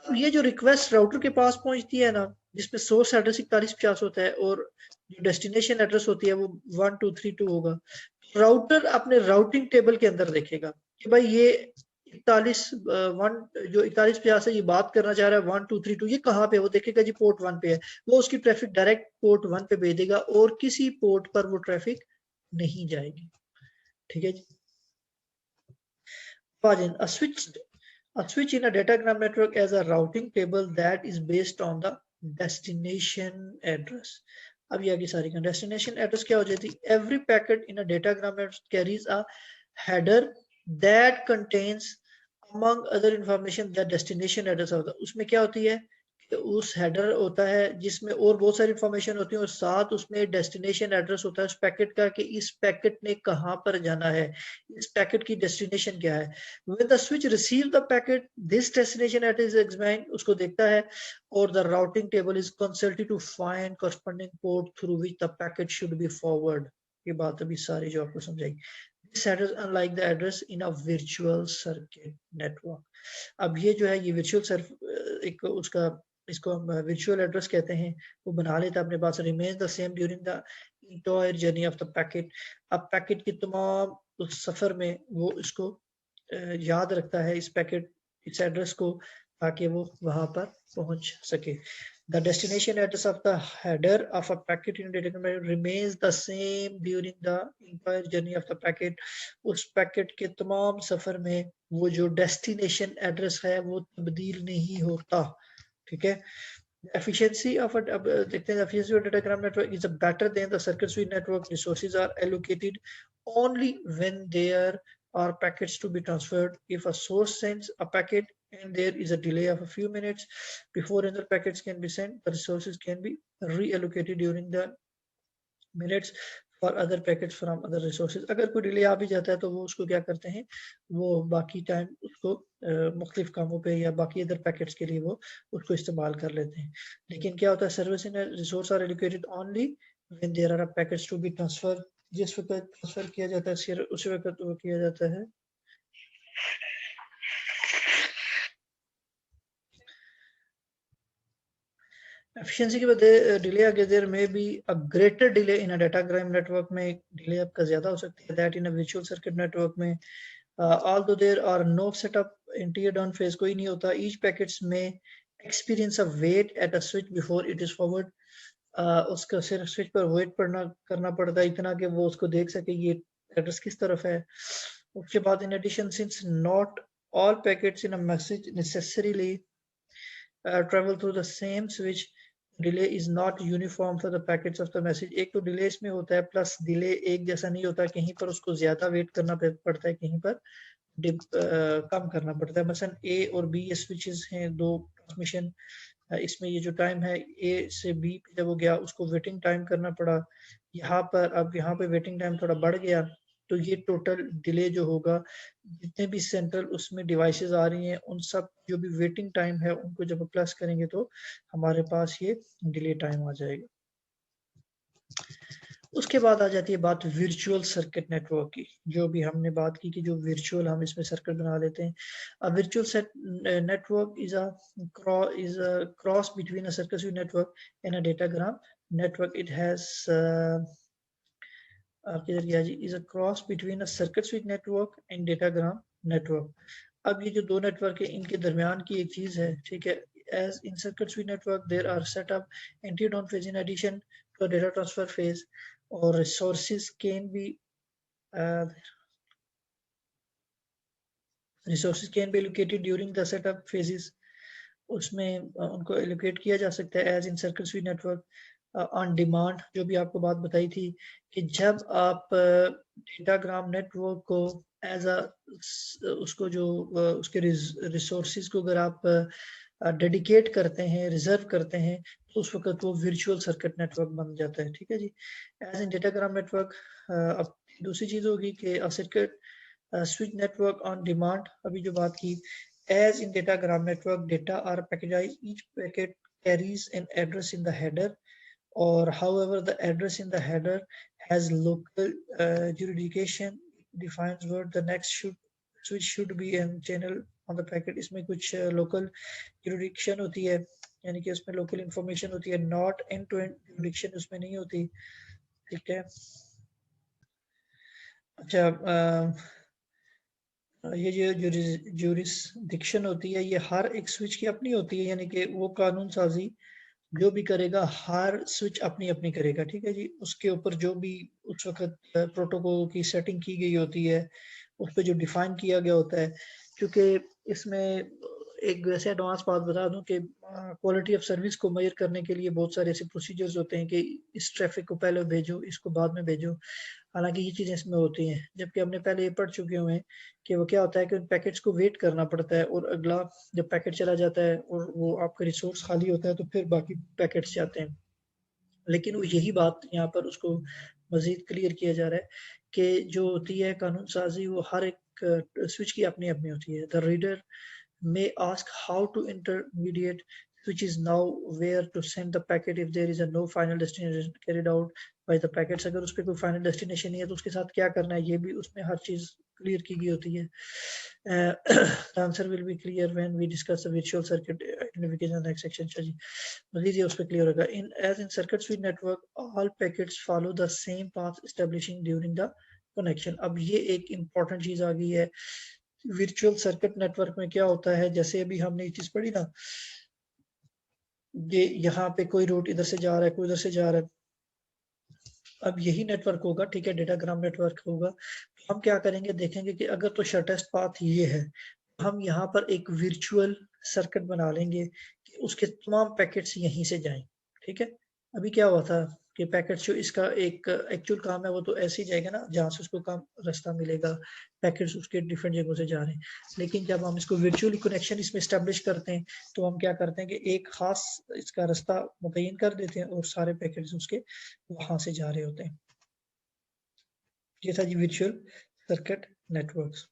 अब ये जो रिक्वेस्ट राउटर के पास पहुंचती है ना जिसमें सोर्स एड्रेस 4150 होता है और जो डेस्टिनेशन एड्रेस होती है वो 1232 होगा, राउटर अपने राउटिंग टेबल के अंदर देखेगा कि भाई ये 41 वन जो 4150 है ये बात करना चाह रहा है 1232, ये कहाँ पे, वो देखेगा जी पोर्ट 1 पे है, वो उसकी ट्रैफिक डायरेक्ट पोर्ट 1 पे भेज देगा और किसी पोर्ट पर वो ट्रैफिक नहीं जाएगी, ठीक है जी। A switch in a datagram network as a routing table that is based on the destination address. अब ये आगे सारी का destination address क्या हो जाती है, every packet in a datagram network carries a header that contains among other information the destination address होता है। उसमें क्या होती है कि उस हेडर होता है जिसमें और बहुत सारी इंफॉर्मेशन होती है और साथ उसमें डेस्टिनेशन एड्रेस होता है उस पैकेट का कि इस पैकेट ने कहाँ पर जाना है, इस पैकेट की डेस्टिनेशन क्या है। When the switch receive the packet, this destination address is examined, उसको देखता है और the routing table is consulted to find corresponding port through which the packet should be forward। ये बात अभी सारी जो आपको समझाई। This address unlike the address in a virtual circuit network। अब ये जो है ये वर्चुअल एक उसका इसको हम वर्चुअल एड्रेस कहते हैं, वो बना लेता है अपने पास, remains the same during the entire journey of the packet. अब पैकेट के तमाम उस सफर में वो इसको याद रखता है इस पैकेट इस एड्रेस को ताकि वो वहां पर पहुंच सके। The destination address of the header of a packet in data remains the same during the entire journey of the packet। उस पैकेट के तमाम सफर में वो जो डेस्टिनेशन एड्रेस है वो तब्दील नहीं होता, ठीक है। Efficiency of a देखते हैं efficiency of datagram network is better than the circuit switch network। Resources are allocated only when there are packets to be transferred। If a source sends a packet and there is a delay of a few minutes before another packets can be sent, the resources can be reallocated during the minutes और other packets from other resources. अगर कोई delay आ भी जाता है तो वो उसको क्या करते हैं, वो बाकी टाइम उसको मुख्तलिफ कामों पे या बाकी अदर पैकेट्स के लिए वो उसको इस्तेमाल कर लेते हैं। लेकिन क्या होता है, service in resource are allocated only when there are packets to be transfer. जिस वक्त ट्रांसफर किया जाता है सिर्फ उसी वक्त वो किया जाता है। एफिशिएंसी की वजह डिले आगे देर में भी a greater delay in a datagram network में डिले आपका ज्यादा हो सकती है that in a virtual circuit network में। although there are no setup in tear down phase कोई नहीं होता, each packets may experience a wait at a switch before it is forward। उसका सिर्फ स्विच पर वेट करना पड़ता है इतना कि वो उसको देख सके ये एड्रेस किस तरफ है। उसके बाद in addition since not all packets in a message necessarily travel through the same switch, delay is not uniform for the packets of the message। एक तो डिले इसमें होता है, प्लस डिले एक जैसा नहीं होता, कहीं पर उसको ज्यादा वेट करना पड़ता है, कहीं पर कम करना पड़ता है। मसलन ए और बी ये स्विचेस हैं, दो ट्रांसमिशन, इसमें ये जो टाइम है ए से बी पे जब वो गया उसको वेटिंग टाइम करना पड़ा, यहाँ पर अब यहाँ पे वेटिंग टाइम थोड़ा बढ़ गया, तो ये टोटल डिले जो होगा, जितने भी सेंट्रल उसमें डिवाइसेस आ रही हैं उन सब जो भी वेटिंग टाइम है उनको जब प्लस करेंगे तो हमारे पास ये डिले टाइम आ जाएगा। उसके बाद आ जाती है बात वर्चुअल सर्किट नेटवर्क की, जो भी हमने बात की कि जो वर्चुअल हम इसमें सर्किट बना लेते हैं। A virtual network is a cross between a circuit switch network and a datagram network. It has किधर गया जी, is a cross between a circuit switch network and datagram network. अब ये जो दो नेटवर्क है इनके दरमियान की एक चीज है, ठीक है। as in circuit switch network there are set up anti down phase in addition to a data transfer phase, or resources can be uh, allocated during the setup phases। उसमें उनको एलोकेट किया जा सकता है as in circuit switch network on demand. जो भी आपको बात बताई थी कि जब आप डेटाग्राम नेटवर्क को एज अ उसको जो उसके रिसोर्सेज को अगर आप डेडिकेट करते हैं, रिजर्व करते हैं, तो उस वक्त वो वर्चुअल सर्किट नेटवर्क बन जाता है, ठीक है जी। As in datagram network. अब दूसरी चीज होगी कि circuit switch network on demand, अभी जो बात की, as in datagram network data are packaged, each packet carries an address in the header, or however the address in the header has local jurisdiction defines what the next switch should be and channel on the packet। इसमें कुछ local jurisdiction होती है, यानी कि उसमें local information होती है, not end to end jurisdiction उसमें नहीं होती, ठीक है। अच्छा, ये जो जुरिस्डिक्शन होती है ये हर एक स्विच की अपनी होती है, यानी कि वो कानून साजी जो भी करेगा हर स्विच अपनी अपनी करेगा, ठीक है जी। उसके ऊपर जो भी उस वक्त प्रोटोकॉल की सेटिंग की गई होती है, उस पर जो डिफाइन किया गया होता है, क्योंकि इसमें एक वैसे एडवांस बात बता दूं कि क्वालिटी ऑफ सर्विस को मेजर करने के लिए बहुत सारे ऐसे प्रोसीजर्स होते हैं कि इस ट्रैफिक को पहले भेजो, इसको बाद में भेजो। हालांकि ये चीजें इसमें होती हैं, जबकि हमने पहले ये पढ़ चुके हुए हैं कि वो क्या होता है कि उन पैकेट्स को वेट करना पड़ता है, और अगला जब पैकेट चला जाता है और वो आपका रिसोर्स खाली होता है तो फिर बाकी पैकेट्स जाते हैं। लेकिन वो यही बात यहाँ पर उसको मजीद क्लियर किया जा रहा है कि जो होती है कानून साजी वो हर एक स्विच की अपनी अपनी होती है। The reader may ask how to intermediate which is now where to send the packet if there is a no final destination carried out by the packets। अगर उस पर कोई फाइनल डेस्टिनेशन नहीं है तो उसके साथ क्या करना है, ये भी उसमें हर चीज क्लियर की गई होती है। The answer will be clear when we discuss the virtual circuit identification next section। जी मजीद ये उस पर क्लियर होगा। In as in circuit switch network all packets follow the same path establishing during the connection. अब ये एक important चीज आ गई है वर्चुअल सर्किट नेटवर्क में। क्या होता है, जैसे अभी हमने ये चीज पढ़ी ना, ये यहाँ पे कोई रूट इधर से जा रहा है, कोई इधर से जा रहा है, अब यही नेटवर्क होगा, ठीक है, डेटाग्राम नेटवर्क होगा। तो हम क्या करेंगे, देखेंगे कि अगर तो शॉर्टेस्ट पाथ ये है, तो हम यहाँ पर एक वर्चुअल सर्किट बना लेंगे कि उसके तमाम पैकेट्स यहीं से जाएं, ठीक है। अभी क्या हुआ था कि पैकेट्स जो इसका एक एक्चुअल काम है वो तो ऐसे ही जाएगा ना जहाँ से उसको काम रास्ता मिलेगा, पैकेट्स उसके डिफरेंट जगहों से जा रहे हैं। लेकिन जब हम इसको वर्चुअली कनेक्शन इसमें स्टैब्लिश करते हैं तो हम क्या करते हैं कि एक खास इसका रास्ता मुतय्यन कर देते हैं और सारे पैकेट्स उसके वहां से जा रहे होते हैं। ये था जी वर्चुअल सर्किट नेटवर्क्स।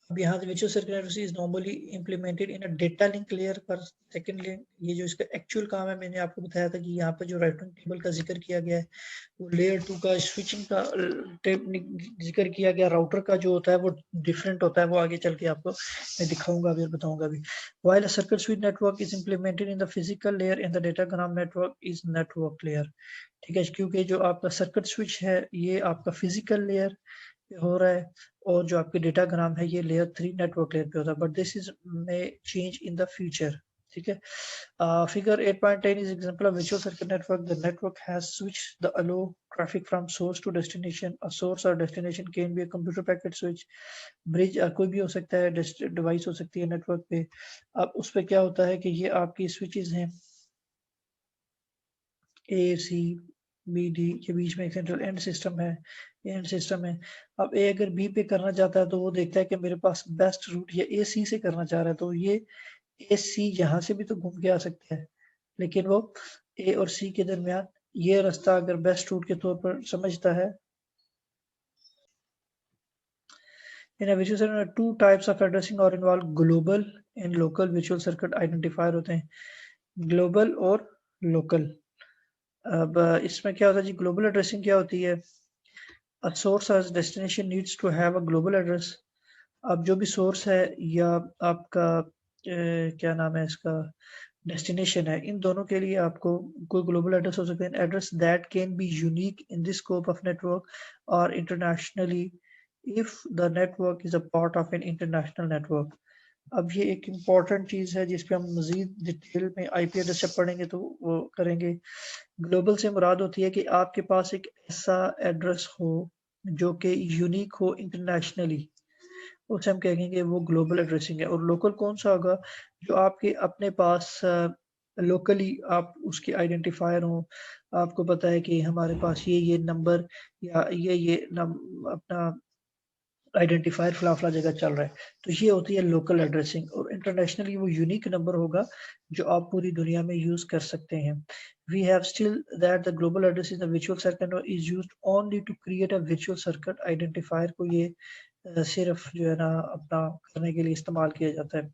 अब यहाँ virtual circuit network is normally implemented in a data link layer पर सेकंड लिंक। ये जो इसका एक्चुअल काम है, मैंने आपको बताया था कि यहाँ पर जो राउटिंग टेबल का जिक्र किया गया है वो लेयर 2 का स्विचिंग का जिक्र किया गया। राउटर का जो होता है वो डिफरेंट होता है, वो आगे चल के आपको मैं दिखाऊंगा अभी और बताऊंगा अभी। While a circuit switch network is implemented in the physical layer in the datagram network is network layer. ठीक है, क्योंकि जो आपका सर्किट स्विच है ये आपका फिजिकल लेयर पे हो रहा है और जो आपके डेटाग्राम है ये लेयर 3 नेटवर्क लेयर पे होता है, but this is may change in the future. ठीक है, figure 8.10 is example of virtual circuit network. The network has switched the allow traffic from source to destination. A source or destination can be a computer packet switch, bridge, कोई भी हो सकता है, device हो सकती है नेटवर्क पे। अब उस पे क्या होता है कि ये आपकी स्विचेस हैं ए सी बी डी के बीच में एक सेंट्रल एंड सिस्टम है, एंड सिस्टम है। अब ए अगर बी पे करना चाहता है तो वो देखता है कि मेरे पास बेस्ट रूट या ए सी से करना चाह रहा है, तो ये ए सी यहाँ से भी तो घूम के आ सकता है, लेकिन वो ए और सी के दरमियान ये रास्ता अगर बेस्ट रूट के तौर पर समझता है। In virtual circuit two types of addressing और involve global and local virtual circuit identifier होते हैं, ग्लोबल और लोकल। अब इसमें क्या होता है जी, ग्लोबल एड्रेसिंग क्या होती है? A source as destination needs to have a global address। अब जो भी सोर्स है या आपका क्या नाम है इसका, डेस्टिनेशन है, इन दोनों के लिए आपको कोई ग्लोबल एड्रेस हो सकता है। Address that can be unique in this scope of network और internationally if the network is a part of an international network. अब ये एक इम्पॉर्टेंट चीज़ है जिस पे हम मजीद डिटेल में आईपी एड्रेस जब पढ़ेंगे तो वो करेंगे। ग्लोबल से मुराद होती है कि आपके पास एक ऐसा एड्रेस हो जो कि यूनिक हो इंटरनेशनली, उसे हम कहेंगे वो ग्लोबल एड्रेसिंग है। और लोकल कौन सा होगा? जो आपके अपने पास लोकली आप उसके आइडेंटिफायर हो, आपको पता है कि हमारे पास ये नंबर या ये अपना आइडेंटिफायर फला जगह चल रहा है, तो ये होती है लोकल एड्रेसिंग। और इंटरनेशनली वो यूनिक नंबर होगा जो आप पूरी दुनिया में यूज कर सकते हैं। We have still that the global address in the virtual circuit is used only to create a virtual circuit identifier को ये सिर्फ जो है ना अपना करने के लिए इस्तेमाल किया जाता है।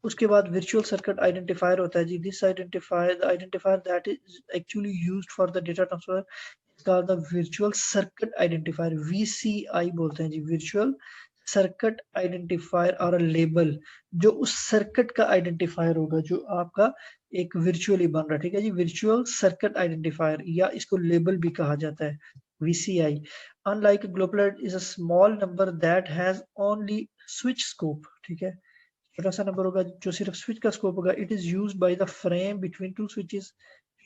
उसके बाद वर्चुअल सर्किट आइडेंटिफायर होता है जी, this identifier that is actually used for the data transfer का the virtual circuit identifier, VCI बोलते हैं जी, वर्चुअल सर्किट आइडेंटिफायर और लेबल जो उस सर्किट का आइडेंटिफायर होगा जो आपका एक वर्चुअली बन रहा है। ठीक है जी, वर्चुअल सर्किट आइडेंटिफायर या इसको लेबल भी कहा जाता है, VCI। Unlike global is a small number that has only switch scope। ठीक है, छोटा सा नंबर होगा जो सिर्फ स्विच का स्कोप होगा। It is used by the frame between two switches.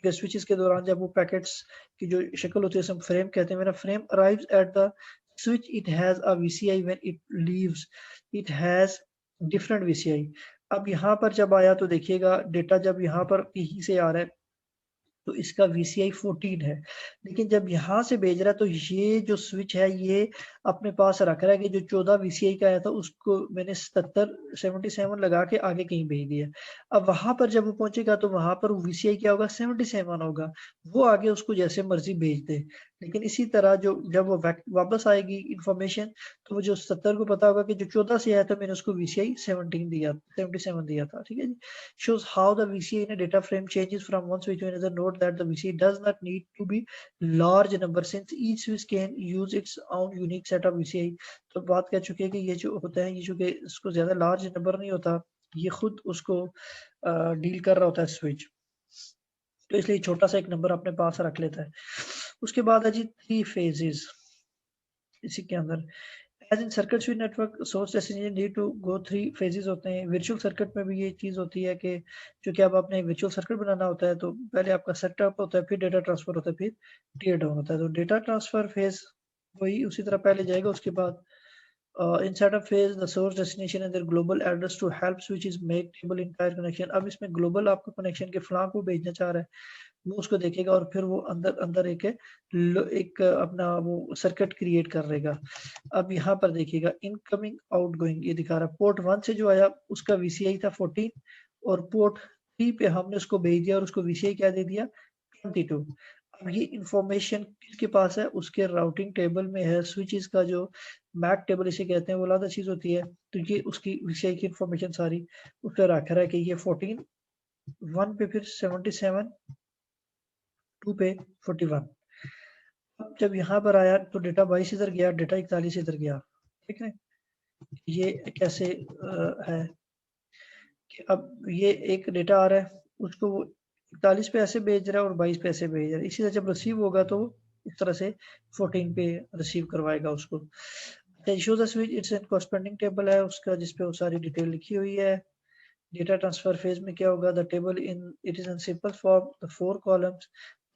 Switches के दौरान जब वो पैकेट्स की जो शक्ल होती है उसे हम फ्रेम कहते हैं। When a frame arrives at the switch it has a VCI, when it leaves it has different VCI। अब यहाँ पर जब आया तो देखिएगा डेटा जब यहाँ पर यहीं से आ रहा है तो इसका VCI 14 है, लेकिन जब यहाँ से भेज रहा है तो ये जो स्विच है ये अपने पास रख रहा है कि जो 14 VCI का आया था उसको मैंने 77 लगा के आगे कहीं भेज दिया। अब वहां पर जब वो पहुंचेगा तो वहां पर VCI क्या होगा, 77 होगा, वो आगे उसको जैसे मर्जी भेज दे। लेकिन इसी तरह जो जब वो वापस आएगी इंफॉर्मेशन तो वो जो 70 को पता होगा कि जो 14 से आया था मैंने उसको VCI 77 दिया था। ठीक है जी, shows how the VCI in a data frame changes from one switch to another. Note that the VCI does not need to be large number since each switch can use its own unique set of VCI। तो बात कह चुके हैं कि ये जो होता है ये जो कि इसको ज्यादा लार्ज नंबर नहीं होता, ये खुद उसको डील कर रहा होता है स्विच, तो इसलिए छोटा सा एक नंबर अपने पास रख लेता है। उसके बाद है जी 3 फेजेस इसी के अंदर। As in circuit switch network source destination need to go 3 phases होते हैं। वर्चुअल सर्किट में भी ये चीज होती है कि जो कि अब आपने वर्चुअल सर्किट बनाना होता है तो पहले आपका सेटअप होता है, फिर डेटा ट्रांसफर होता है, फिर टीयर डाउन होता है। तो डेटा ट्रांसफर फेज वही उसी तरह पहले जाएगा। उसके बाद in setup phase the source destination and their global address to help switches make table entire connection। अब इसमें ग्लोबल आपको कनेक्शन के फ्लां को भेजना चाह रहा है, वो उसको देखेगा और फिर वो अंदर अंदर एक अपना वो सर्किट क्रिएट कर लेगा। अब यहाँ पर देखिएगा इनकमिंग आउटगोइंग ये दिखा रहा है। पोर्ट 1 से जो आया उसका VCI था 14 और पोर्ट 3 पे हमने उसको भेज दिया और उसको VCI क्या दे दिया 22। अब ये इंफॉर्मेशन किसके पास है, उसके राउटिंग टेबल में है। स्विचेस का जो मैक टेबल इसे कहते हैं वो अलग चीज होती है, तो ये उसकी विषय की इंफॉर्मेशन सारी उस पर रख रहा है कि ये 14 1 पे फिर 77 2 पे 41। अब जब यहाँ पर आया तो डेटा 22 इधर गया, डेटा 41 इधर गया। ठीक है, ये कैसे है कि अब ये एक डेटा आ रहा है, उसको वो 41 पे ऐसे भेज रहा है और 22 पे ऐसे भेज रहा है। इसी तरह जब रिसीव होगा तो इस तरह से 14 पे रिसीव करवाएगा उसको। Show the switch, it's an corresponding table है उसका जिसपे वो सारी डिटेल लिखी हुई है। डेटा ट्रांसफर फेज में क्या होगा, the table in it is in simple form, the 4 columns,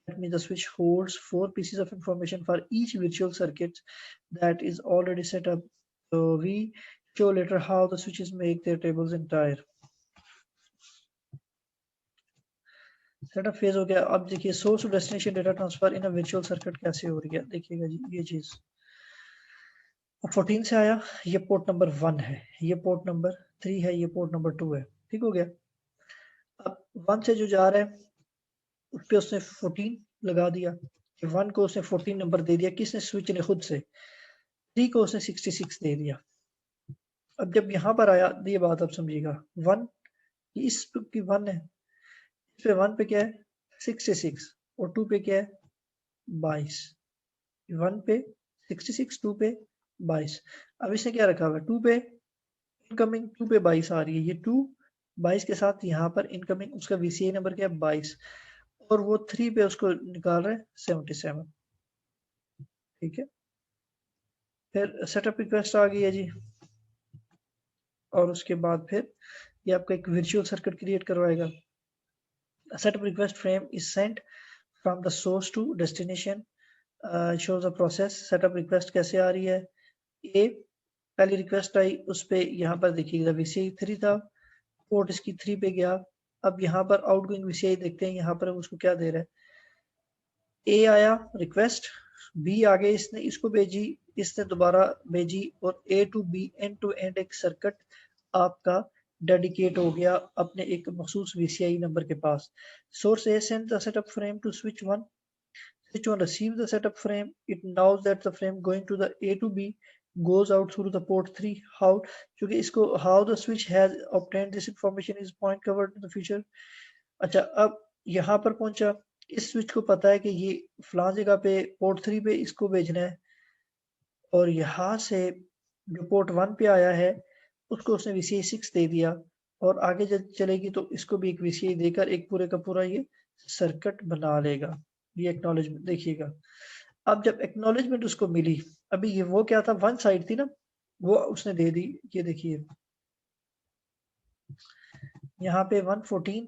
that means the switch holds 4 pieces of information for each virtual circuit that is already set up. So we show later how the switches make their tables entire. Setup phase हो गया। अब देखिए source to destination data transfer in a virtual circuit कैसे हो रही है, देखिएगा जी ये चीज। 14 से आया, ये पोर्ट नंबर 1 है, ये पोर्ट नंबर 3 है, ये पोर्ट नंबर 2 है। ठीक हो गया। अब 1 से जो जा रहा है उस पे उसने 14 लगा दिया, 1 को उसने 14 नंबर दे दिया, किसने, स्विच ने खुद से। 3 को उसने 66 दे दिया। अब जब यहाँ पर आया ये बात आप समझिएगा, 1 इस की 1 है, इस पे 1 पे क्या है 66 और 2 पे क्या है 22। 1 पे 66, 2 पे 22। अब इसने क्या रखा हुआ है, 2 पे इनकमिंग 2 पे 22 आ रही है, ये 2 22 के साथ यहाँ पर इनकमिंग उसका VCI नंबर क्या है 22, और वो 3 पे उसको निकाल रहा है 77। ठीक है, फिर सेटअप रिक्वेस्ट आ गई है जी, और उसके बाद फिर ये आपका एक वर्चुअल सर्किट क्रिएट करवाएगा। Setup request frame is sent from the source to destination, shows the process. Setup request कैसे आ रही है, ए पहली रिक्वेस्ट आई उस पे यहाँ पर देखिएगा VCI 3 था, पोर्ट इसकी 3 पे गया। अब यहाँ पर आउटगोइंग VCI देखते हैं, यहाँ पर हम उसको क्या दे रहे हैं, ए आया रिक्वेस्ट, बी आगे इसने इसको भेजी, इसने दोबारा भेजी, और A to B end to end एक सर्किट आपका डेडिकेट हो गया अपने एक मखसूस VCI नंबर के पास। Source A send the setup frame to switch 1, switch 1 receives the setup frame, it knows that the frame going to the A to B goes out through the port 3. How, क्योंकि इसको how the switch has obtained this information is point covered in the future. अच्छा, अब यहाँ पर पहुंचा, इस switch को पता है कि ये फलां जगह पे पोर्ट 3 पे इसको भेजना है, और यहाँ से जो पोर्ट 1 पे आया है उसको उसने VCI 6 दे दिया, और आगे जब चलेगी तो इसको भी एक VCI देकर एक पूरे का पूरा ये सर्किट बना लेगा। ये एक्नॉलेजमेंट देखिएगा। अब जब एक्नॉलेजमेंट उसको मिली, अभी ये वो क्या था, वन साइड थी ना, वो उसने दे दी। ये देखिए यहाँ पे 114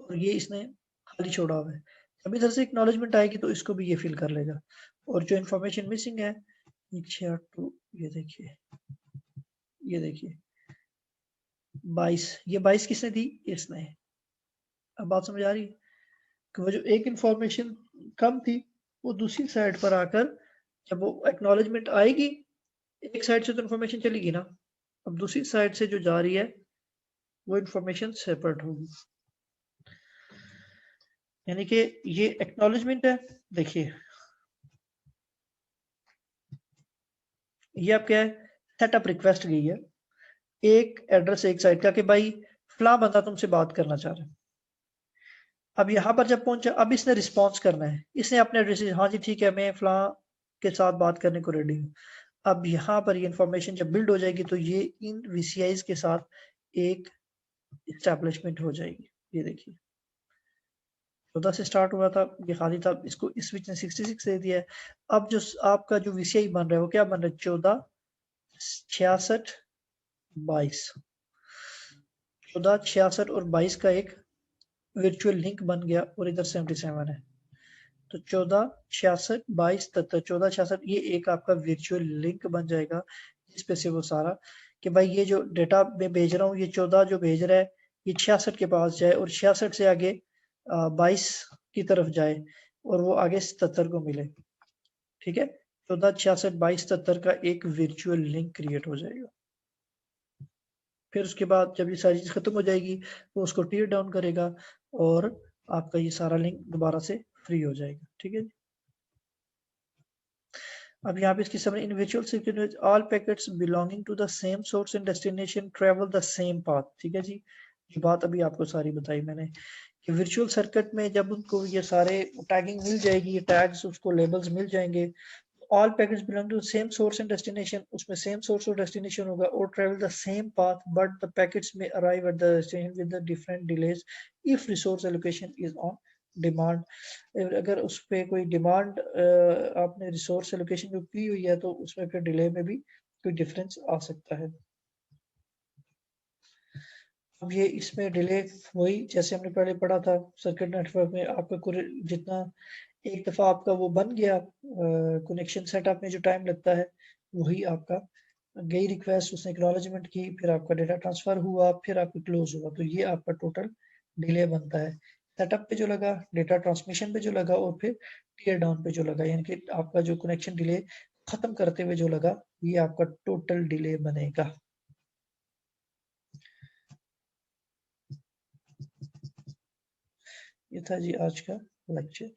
और ये इसने खाली छोड़ा हुआ है। जब इधर से एक्नॉलेजमेंट आएगी तो इसको भी ये फिल कर लेगा। और जो इन्फॉर्मेशन मिसिंग है 682, ये देखिए, ये देखिए 22, ये 22 किसने दी, इसने। अब बात समझ आ रही है कि वो जो एक इंफॉर्मेशन कम थी वो दूसरी साइड पर आकर जब वो एक्नॉलेजमेंट आएगी, एक साइड से तो इन्फॉर्मेशन चलेगी ना, अब दूसरी साइड से जो जा रही है वो इन्फॉर्मेशन सेपरेट होगी। यानी कि ये एक्नॉलेजमेंट है। देखिए ये आप क्या है, सेटअप रिक्वेस्ट गई है एक एड्रेस एक साइड का कि भाई फला बंदा तुमसे बात करना चाह रहा है। अब यहाँ पर जब पहुंचा, अब इसने रिस्पॉन्स करना है, इसने अपने एड्रेस, हाँ जी ठीक है मैं फला के साथ बात करने को रेडी हूँ। अब यहाँ पर ये इंफॉर्मेशन जब बिल्ड हो जाएगी तो ये इन VCIs के साथ एक एस्टैब्लिशमेंट हो जाएगी। ये देखिए 14 से स्टार्ट हुआ था, ये खाली था, इसको इस स्विच ने 66 दे दिया है। अब जो आपका जो VCI बन रहा है वो क्या बन रहा है, 14 66 22, 14 66 और 22 का एक वर्चुअल लिंक बन गया, और इधर 77 है, तो 14 66 22 73, 14 66 ये एक आपका वर्चुअल लिंक बन जाएगा जिस पे से वो सारा कि भाई ये जो डेटा में भेज रहा हूँ, ये 14 जो भेज रहा है ये 66 के पास जाए, और 66 से आगे 22 की तरफ जाए, और वो आगे 77 को मिले। ठीक है, 14 66 22 77 का एक वर्चुअल लिंक क्रिएट हो जाएगा। फिर उसके बाद जब ये सारी चीज खत्म हो जाएगी वो उसको टीयर डाउन करेगा और आपका ये सारा लिंक दोबारा से फ्री हो जाएगा। ठीक है जी। अब यहाँ पे इसकी समझ, in virtual circuit all packets belonging to the same source and destination travel the same path. ठीक है जी, ये बात अभी आपको सारी बताई मैंने कि वर्चुअल सर्किट में जब उनको ये सारे टैगिंग मिल जाएगी, ये टैग्स उसको लेबल्स मिल जाएंगे, all packets belong to same source and destination, उसमें सेम सोर्स और डेस्टिनेशन होगा, और travel the same path but the packets may arrive at the destination with the different delays if resource allocation is on demand. अगर उस पर कोई demand आपने resource allocation जो की हुई है तो उसमें फिर डिले में भी कोई डिफरेंस आ सकता है। अब ये इसमें डिले वही जैसे हमने पहले पढ़ा था सर्किट नेटवर्क में, आपका जितना एक दफा आपका वो बन गया कनेक्शन सेटअप में जो टाइम लगता है, वही आपका गई रिक्वेस्ट, उसने एक्नॉलेजमेंट की, फिर आपका डेटा ट्रांसफर हुआ, फिर आपका क्लोज हुआ, तो ये आपका टोटल डिले बनता है। सेटअप पे जो लगा, डेटा ट्रांसमिशन पे जो लगा, और फिर टीयर डाउन पे जो लगा, यानी कि आपका जो कनेक्शन डिले खत्म करते हुए जो लगा, ये आपका टोटल डिले बनेगा। ये था जी आज का लेक्चर।